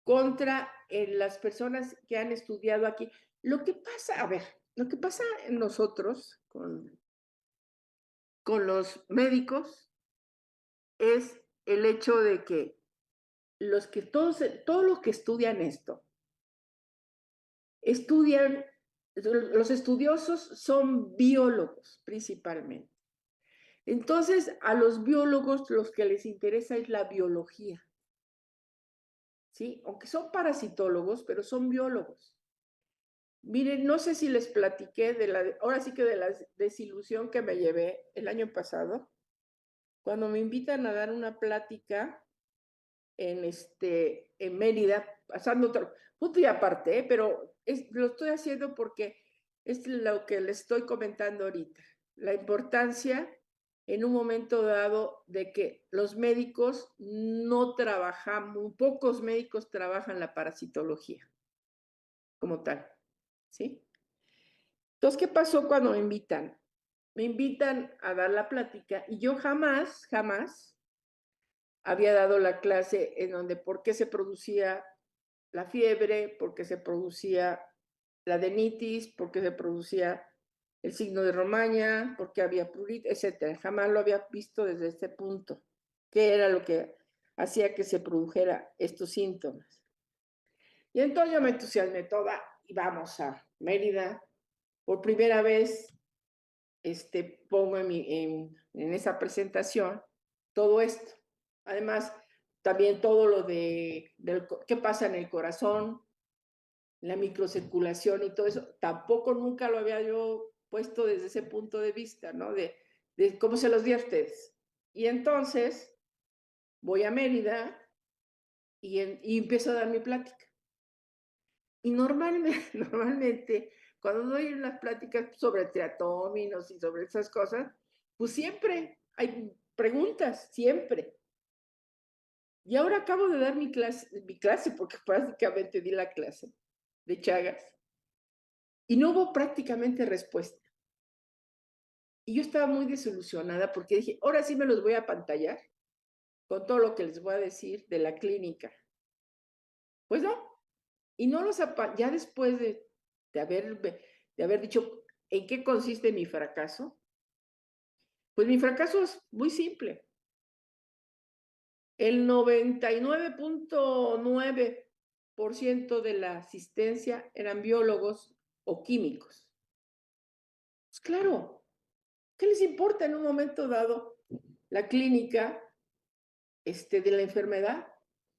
contra las personas que han estudiado aquí. Lo que pasa, a ver, lo que pasa en nosotros con los médicos es el hecho de que todos los que estudian esto, los estudiosos son biólogos principalmente. Entonces, a los biólogos los que les interesa es la biología, ¿sí? Aunque son parasitólogos, pero son biólogos. Miren, no sé si les platiqué ahora sí que de la desilusión que me llevé el año pasado, cuando me invitan a dar una plática en Mérida, pasando otro punto y aparte, pero lo estoy haciendo porque es lo que les estoy comentando ahorita, la importancia en un momento dado de que los médicos no trabajamos, pocos médicos trabajan la parasitología como tal, ¿sí? Entonces, ¿qué pasó cuando me invitan? Me invitan a dar la plática y yo jamás había dado la clase en donde por qué se producía la fiebre, por qué se producía la adenitis, por qué se producía el signo de Romaña, por qué había pruritus, etc. Jamás lo había visto desde este punto, qué era lo que hacía que se produjera estos síntomas. Y entonces yo me entusiasmé toda y vamos a Mérida. Por primera vez pongo en esa presentación todo esto. Además, también todo lo de qué pasa en el corazón, la microcirculación y todo eso, tampoco nunca lo había yo puesto desde ese punto de vista, ¿no? De cómo se los di a ustedes. Y entonces voy a Mérida y empiezo a dar mi plática. Y normalmente cuando doy unas pláticas sobre triatóminos y sobre esas cosas, pues siempre hay preguntas, siempre. Y ahora acabo de dar mi clase porque prácticamente di la clase de Chagas. Y no hubo prácticamente respuesta. Y yo estaba muy desilusionada porque dije, ahora sí me los voy a apantallar con todo lo que les voy a decir de la clínica. Pues no. Y no ya después de haber dicho en qué consiste mi fracaso, pues mi fracaso es muy simple. El 99.9% de la asistencia eran biólogos o químicos. Pues claro, ¿qué les importa en un momento dado la clínica de la enfermedad?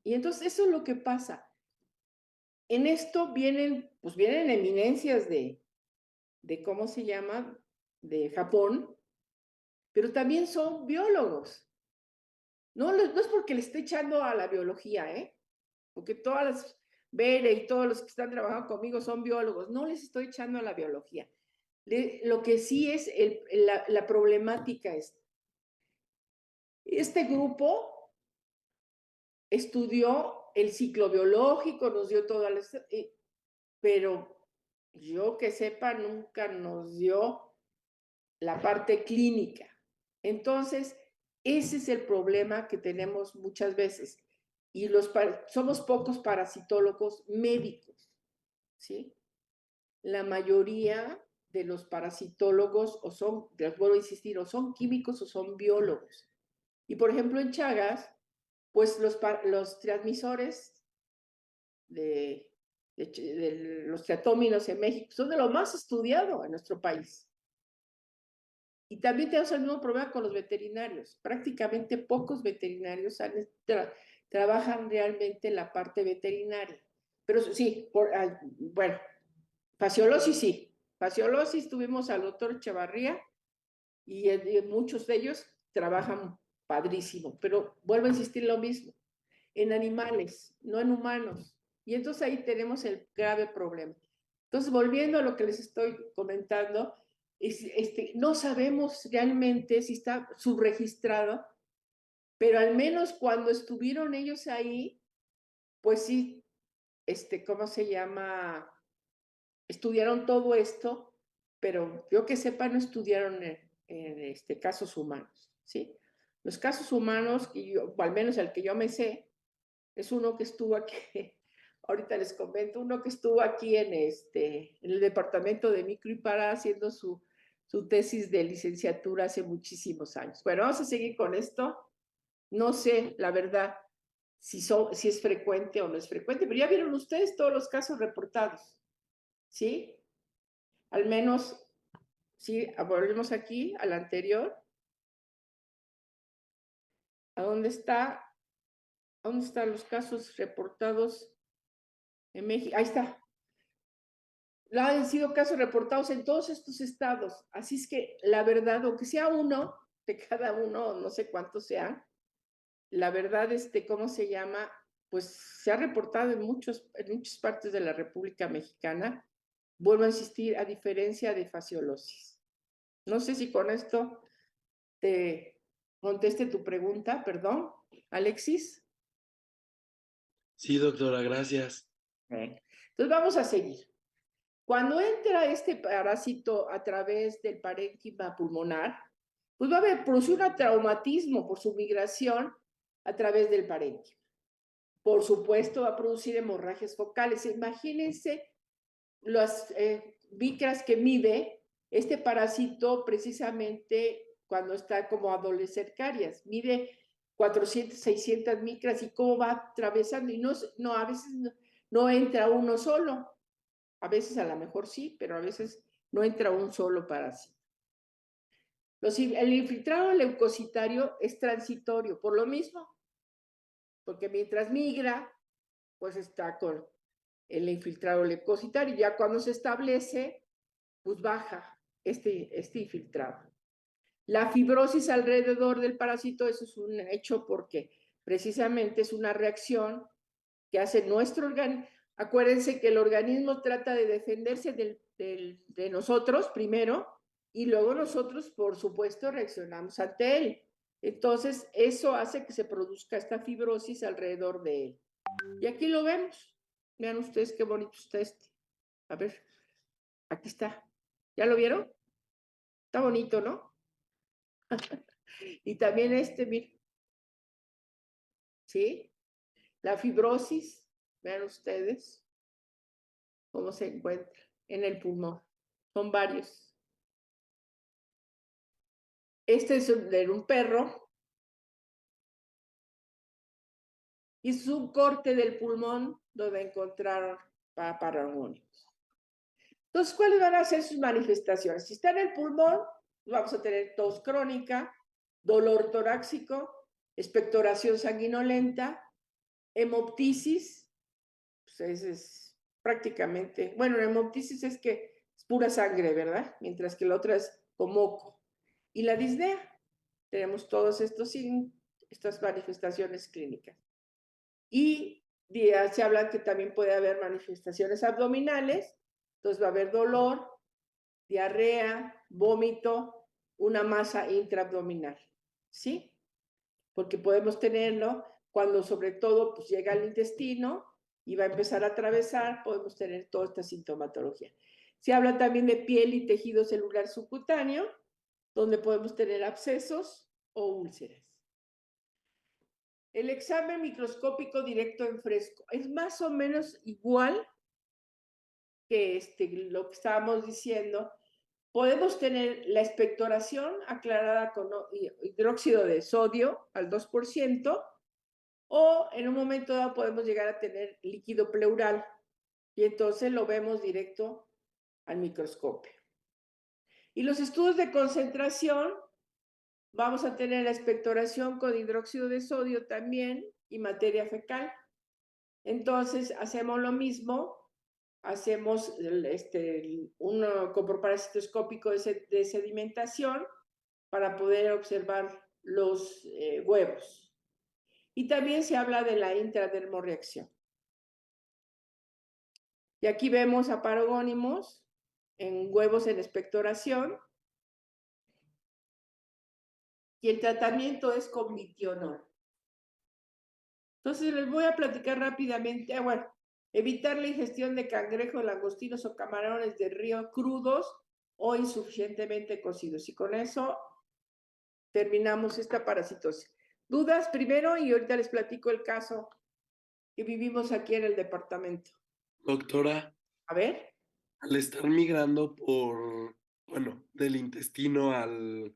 Y entonces eso es lo que pasa. En esto vienen eminencias de ¿cómo se llama? De Japón, pero también son biólogos. No es porque le esté echando a la biología, ¿eh? Porque todas las Bere y todos los que están trabajando conmigo son biólogos. No les estoy echando a la biología. Lo que sí es la problemática es, este grupo estudió el ciclo biológico, nos dio todas las... pero yo que sepa, nunca nos dio la parte clínica. Entonces, ese es el problema que tenemos muchas veces. Y somos pocos parasitólogos médicos, ¿sí? La mayoría de los parasitólogos les vuelvo a insistir, o son químicos o son biólogos. Y por ejemplo, en Chagas, pues los transmisores de los triatóminos en México son de lo más estudiado en nuestro país. Y también tenemos el mismo problema con los veterinarios. Prácticamente pocos veterinarios trabajan realmente en la parte veterinaria. Pero sí, bueno, fasciolosis sí. Fasciolosis tuvimos al doctor Echevarría y muchos de ellos trabajan padrísimo. Pero vuelvo a insistir lo mismo. en animales, no en humanos. Y entonces ahí tenemos el grave problema. Entonces, volviendo a lo que les estoy comentando, no sabemos realmente si está subregistrado, pero al menos cuando estuvieron ellos ahí, pues sí, ¿cómo se llama? Estudiaron todo esto, pero yo que sepa no estudiaron en casos humanos, ¿sí? Los casos humanos, o al menos el que yo me sé, es uno que estuvo aquí, ahorita les comento, uno que estuvo aquí en el departamento de micro y para haciendo su tesis de licenciatura hace muchísimos años. Bueno, vamos a seguir con esto. No sé, la verdad, si es frecuente o no es frecuente, pero ya vieron ustedes todos los casos reportados, ¿sí? Al menos, sí, volvemos aquí al anterior. ¿A dónde está? ¿Dónde están los casos reportados en México? Ahí está. Han sido casos reportados en todos estos estados. Así es que la verdad, aunque sea uno de cada uno, no sé cuántos sean, la verdad, ¿cómo se llama? Pues se ha reportado en muchas partes de la República Mexicana. Vuelvo a insistir, a diferencia de fasciolosis. No sé si con esto te conteste tu pregunta, perdón, Alexis. Sí, doctora, gracias. Entonces vamos a seguir. Cuando entra este parásito a través del parénquima pulmonar, pues va a producir un traumatismo por su migración a través del parénquima. Por supuesto, va a producir hemorragias focales. Imagínense las micras que mide este parásito precisamente cuando está como adolescerias. Mide 400, 600 micras y cómo va atravesando. Y a veces no entra uno solo. A veces a lo mejor sí, pero a veces no entra un solo parásito. El infiltrado leucocitario es transitorio, por lo mismo, porque mientras migra, pues está con el infiltrado leucocitario. Ya cuando se establece, pues baja este infiltrado. La fibrosis alrededor del parásito, eso es un hecho porque precisamente es una reacción que hace nuestro organismo. Acuérdense que el organismo trata de defenderse de nosotros primero y luego nosotros, por supuesto, reaccionamos ante él. Entonces, eso hace que se produzca esta fibrosis alrededor de él. Y aquí lo vemos. Vean ustedes qué bonito está este. A ver, aquí está. ¿Ya lo vieron? Está bonito, ¿no? Y también miren. ¿Sí? La fibrosis, vean ustedes cómo se encuentra en el pulmón. Son varios. Este es de un perro. Y es un corte del pulmón donde encontraron paparragónicos. Entonces, ¿cuáles van a ser sus manifestaciones? Si está en el pulmón, vamos a tener tos crónica, dolor torácico, expectoración sanguinolenta, hemoptisis, pues es prácticamente, bueno, la hemoptisis es que es pura sangre, ¿verdad? Mientras que la otra es con moco. Y la disnea, tenemos todos estas manifestaciones clínicas. Y se habla que también puede haber manifestaciones abdominales, entonces va a haber dolor, diarrea, vómito, una masa intraabdominal, ¿sí? Porque podemos tenerlo cuando sobre todo pues, llega al intestino y va a empezar a atravesar, podemos tener toda esta sintomatología. Se habla también de piel y tejido celular subcutáneo, donde podemos tener abscesos o úlceras. El examen microscópico directo en fresco es más o menos igual que lo que estábamos diciendo. Podemos tener la expectoración aclarada con hidróxido de sodio al 2%, o en un momento dado podemos llegar a tener líquido pleural y entonces lo vemos directo al microscopio. Y los estudios de concentración, vamos a tener la expectoración con hidróxido de sodio también y materia fecal. Entonces hacemos lo mismo, hacemos un coproparasitoscópico de sedimentación para poder observar los huevos. Y también se habla de la intradermorreacción. Y aquí vemos a paragónimos en huevos en expectoración. Y el tratamiento es con vitionol. Entonces les voy a platicar rápidamente. Bueno, evitar la ingestión de cangrejos, langostinos o camarones de río crudos o insuficientemente cocidos. Y con eso terminamos esta parasitosis. ¿Dudas primero? Y ahorita les platico el caso que vivimos aquí en el departamento. Doctora, A ver. al estar migrando bueno, del intestino al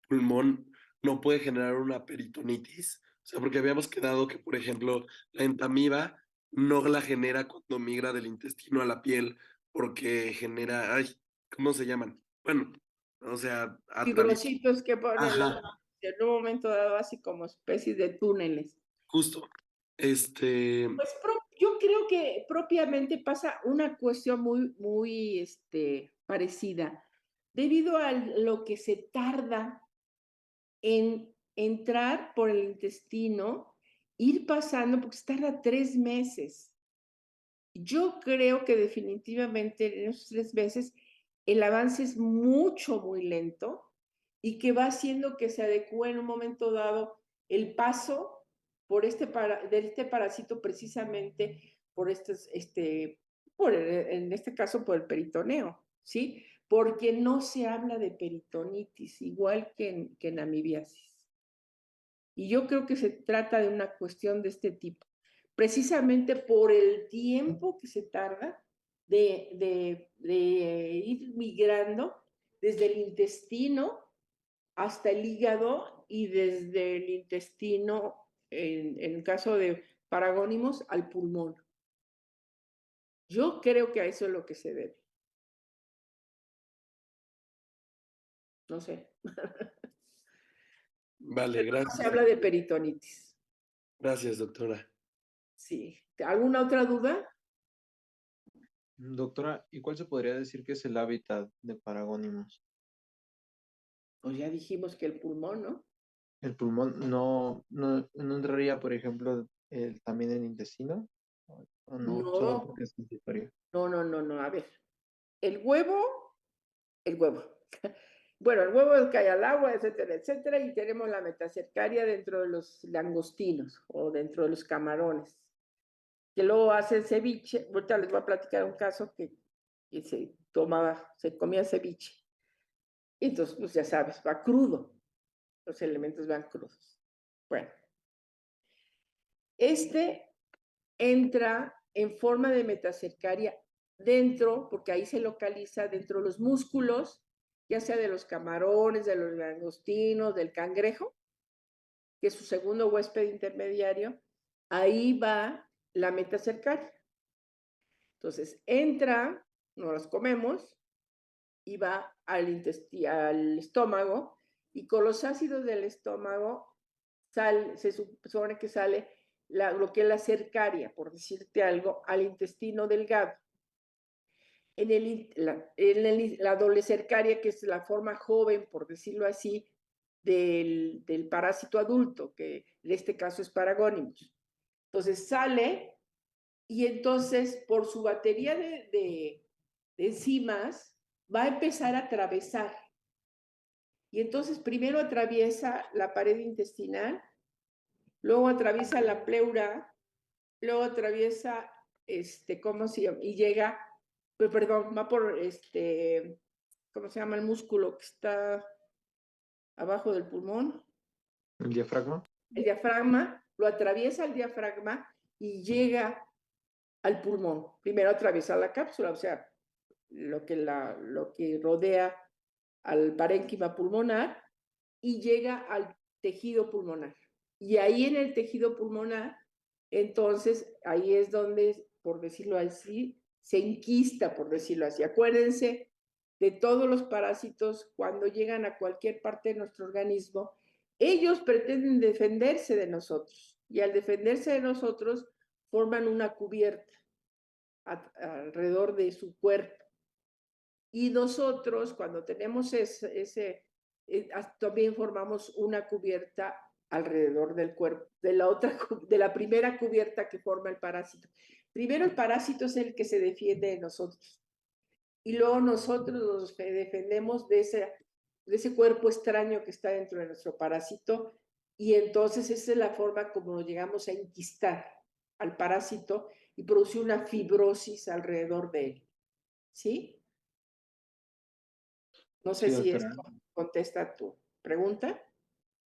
pulmón, ¿no puede generar una peritonitis? O sea, porque habíamos quedado que, por ejemplo, la entamiba no la genera cuando migra del intestino a la piel porque genera, ay, ¿cómo se llaman? Bueno, o sea, atraviesa. Fibrocitos que ponen Ajá, en un momento dado así como especies de túneles. justo. Pues yo creo que propiamente pasa una cuestión muy parecida, debido a lo que se tarda en entrar por el intestino, ir pasando, porque se tarda 3 meses. Yo creo que definitivamente en esos 3 meses el avance es muy lento y que va haciendo que se adecue en un momento dado el paso por de este parásito precisamente por en este caso por el peritoneo, ¿sí? Porque no se habla de peritonitis, igual que en amibiasis. Y yo creo que se trata de una cuestión de este tipo, precisamente por el tiempo que se tarda de ir migrando desde el intestino hasta el hígado y desde el intestino, en el caso de paragónimos, al pulmón. Yo creo que a eso es lo que se debe. No sé. Vale, Pero no se gracias. habla de peritonitis. Gracias, doctora. Sí. ¿Alguna otra duda? Doctora, ¿y cuál se podría decir que es el hábitat de Paragónimos? Pues ya dijimos que el pulmón, ¿no? ¿El pulmón no entraría, por ejemplo, también el intestino? ¿O no? Solo No, porque es transitorio. no. A ver, el huevo. Bueno, el huevo cae al agua, etcétera, etcétera, y tenemos la metacercaria dentro de los langostinos o dentro de los camarones, que luego hacen ceviche. Ahorita les voy a platicar un caso que se comía ceviche. Y entonces, pues ya sabes, va crudo. Los elementos van crudos. Bueno, entra en forma de metacercaria dentro, porque ahí se localiza dentro de los músculos, ya sea de los camarones, de los langostinos, del cangrejo, que es su segundo huésped intermediario, ahí va la metacercaria. Entonces entra, nos los comemos y va al estómago, y con los ácidos del estómago se supone que sale lo que es la cercaria, por decirte algo, al intestino delgado. La doble cercaria, que es la forma joven, por decirlo así, del parásito adulto, que en este caso es Paragónimos. Entonces sale y entonces por su batería de enzimas va a empezar a atravesar. Y entonces primero atraviesa la pared intestinal, luego atraviesa la pleura, luego atraviesa, ¿cómo se llama? Y llega, perdón, va por, ¿cómo se llama el músculo que está abajo del pulmón? ¿El diafragma? El diafragma, lo atraviesa el diafragma y llega al pulmón. Primero atraviesa la cápsula, o sea, lo que rodea al parénquima pulmonar, y llega al tejido pulmonar. Y ahí en el tejido pulmonar, entonces, ahí es donde, por decirlo así, se enquista, por decirlo así. Acuérdense de todos los parásitos cuando llegan a cualquier parte de nuestro organismo, ellos pretenden defenderse de nosotros, y al defenderse de nosotros forman una cubierta alrededor de su cuerpo. Y nosotros, cuando tenemos también formamos una cubierta alrededor del cuerpo, de la primera cubierta que forma el parásito. Primero el parásito es el que se defiende de nosotros y luego nosotros nos defendemos de ese cuerpo extraño que está dentro de nuestro parásito y entonces esa es la forma como llegamos a enquistar al parásito y producir una fibrosis alrededor de él. ¿Sí? No sé Sí, si doctora. esto contesta tu pregunta.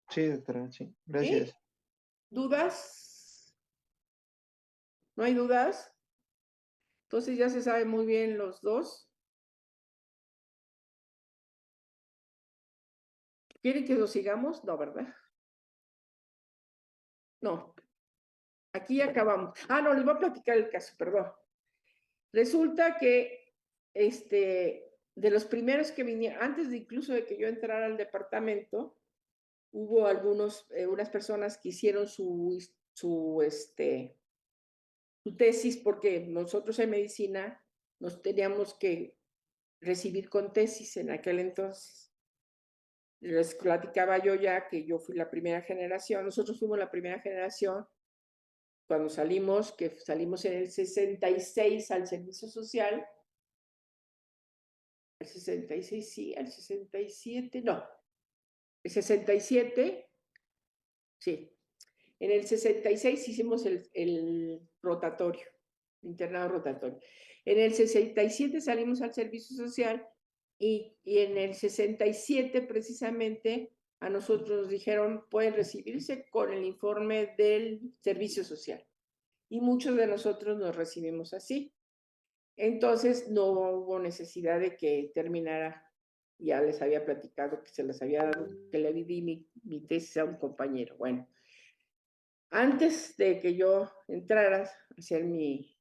Sí, doctora, sí. Gracias. ¿Sí? ¿Dudas? ¿No hay dudas? Entonces ya se sabe muy bien los dos. ¿Quieren que lo sigamos? No, ¿verdad? No. Aquí ya acabamos. Ah, no, les voy a platicar el caso, perdón. Resulta que de los primeros que vinieron, antes de incluso de que yo entrara al departamento, hubo unas personas que hicieron su tesis, porque nosotros en medicina nos teníamos que recibir con tesis en aquel entonces. Les platicaba yo ya que yo fui la primera generación, nosotros fuimos la primera generación cuando salimos, que salimos en el 66 al servicio social, el 66 sí, al 67, no, el 67, sí, en el 66 hicimos el rotatorio, internado rotatorio. En el 67 salimos al servicio social y en el 67 precisamente a nosotros nos dijeron pueden recibirse con el informe del servicio social. Y muchos de nosotros nos recibimos así. Entonces no hubo necesidad de que terminara. Ya les había platicado que se les había dado, que le di mi tesis a un compañero. Bueno, antes de que yo entrara a hacer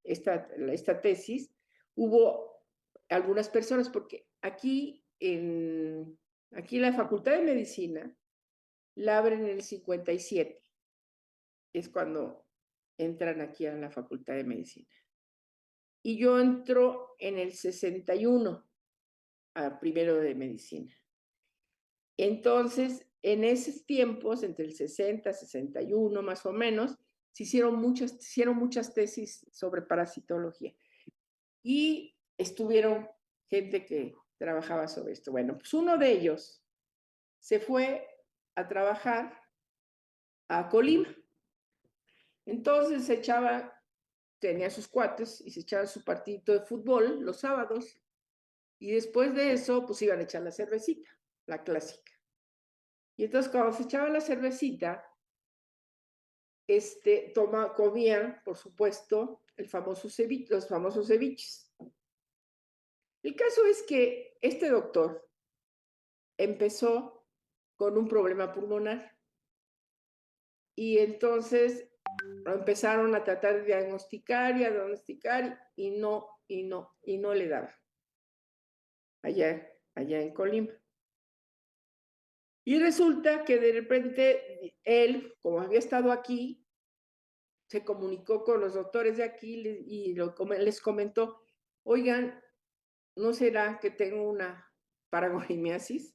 esta tesis, hubo algunas personas, porque aquí en la Facultad de Medicina la abren en el 57, es cuando entran aquí a la Facultad de Medicina. Y yo entro en el 61 a primero de medicina. Entonces, en esos tiempos, entre el 60 y 61 más o menos, se hicieron muchas tesis sobre parasitología. Y estuvieron gente que trabajaba sobre esto. Bueno, pues uno de ellos se fue a trabajar a Colima. Entonces tenía sus cuates y se echaba su partidito de fútbol los sábados. Y después de eso, pues iban a echar la cervecita, la clásica. Y entonces cuando se echaba la cervecita, comían, por supuesto, los famosos ceviches. El caso es que este doctor empezó con un problema pulmonar y entonces lo empezaron a tratar de diagnosticar y no le daba allá en Colima. Y resulta que de repente él, como había estado aquí, se comunicó con los doctores de aquí y les comentó, oigan, ¿no será que tengo una paragorimiasis?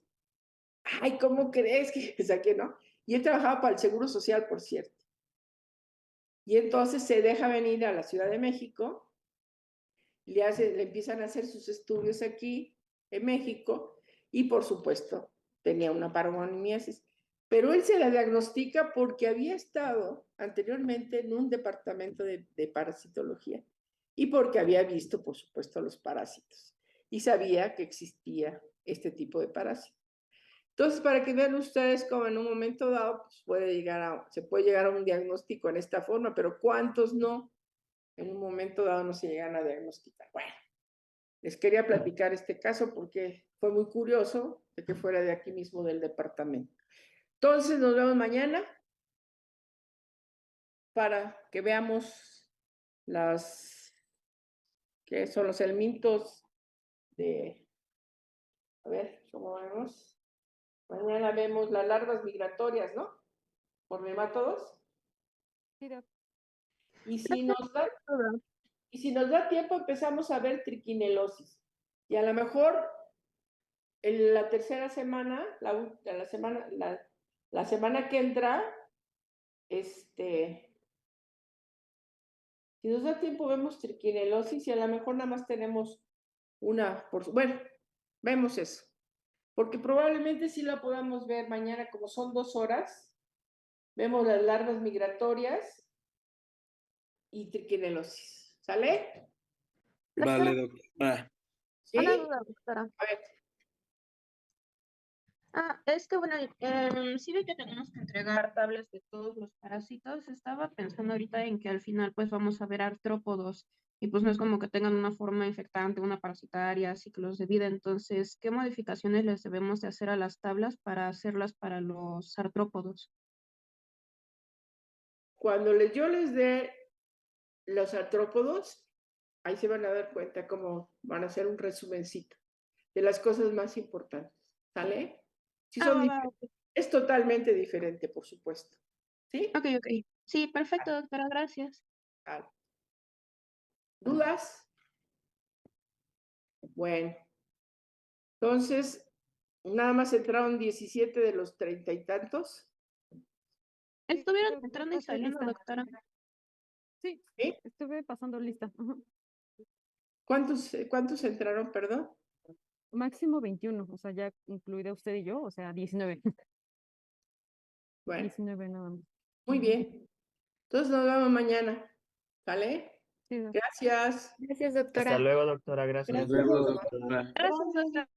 Ay, ¿cómo crees que saqué, no? Y él trabajaba para el Seguro Social, por cierto. Y entonces se deja venir a la Ciudad de México, le empiezan a hacer sus estudios aquí en México y por supuesto tenía una paragorimiasis. Pero él se la diagnostica porque había estado anteriormente en un departamento de parasitología y porque había visto, por supuesto, los parásitos y sabía que existía este tipo de parásito. Entonces, para que vean ustedes cómo en un momento dado pues se puede llegar a un diagnóstico en esta forma, pero ¿cuántos no? En un momento dado no se llegan a diagnosticar. Bueno, les quería platicar este caso porque fue muy curioso de que fuera de aquí mismo del departamento. Entonces, nos vemos mañana para que veamos que son los elementos a ver, ¿cómo vemos? Mañana vemos las larvas migratorias, ¿no? Por nematodos. Sí, doctora. Y si nos da tiempo, empezamos a ver triquinelosis. Y a lo mejor en la tercera semana, la semana que entra, Si nos da tiempo, vemos triquinelosis y a lo mejor nada más tenemos una, bueno, vemos eso. Porque probablemente sí la podamos ver mañana, como son 2 horas. Vemos las larvas migratorias y triquinelosis. ¿Sale? Vale, doctora. ¿Sí? Una duda, doctora. A ver, Es que bueno, sí ve que tenemos que entregar tablas de todos los parásitos. Estaba pensando ahorita en que al final pues vamos a ver artrópodos y pues no es como que tengan una forma infectante, una parasitaria, ciclos de vida. Entonces, ¿qué modificaciones les debemos de hacer a las tablas para hacerlas para los artrópodos? cuando yo les dé los artrópodos, ahí se van a dar cuenta cómo van a hacer un resumencito de las cosas más importantes. ¿Sale? Sí, son diferentes. Es totalmente diferente, por supuesto. ¿Sí? Ok. Sí, perfecto, doctora, gracias. Vale. ¿Dudas? Bueno. Entonces, nada más entraron 17 de los 30 y tantos. Estuvieron Estuve entrando y pasando saliendo, lista. doctora. Sí, ¿Sí? estuve pasando lista. Ajá. ¿Cuántos entraron, perdón? Máximo 21, o sea, ya incluida usted y yo, o sea, 19. Bueno, 19 nada más. muy bien. Entonces nos vemos mañana. ¿Sale? Sí, Gracias. Gracias, Hasta doctora. luego, doctora. Gracias. Nos vemos, doctora. Gracias, doctora.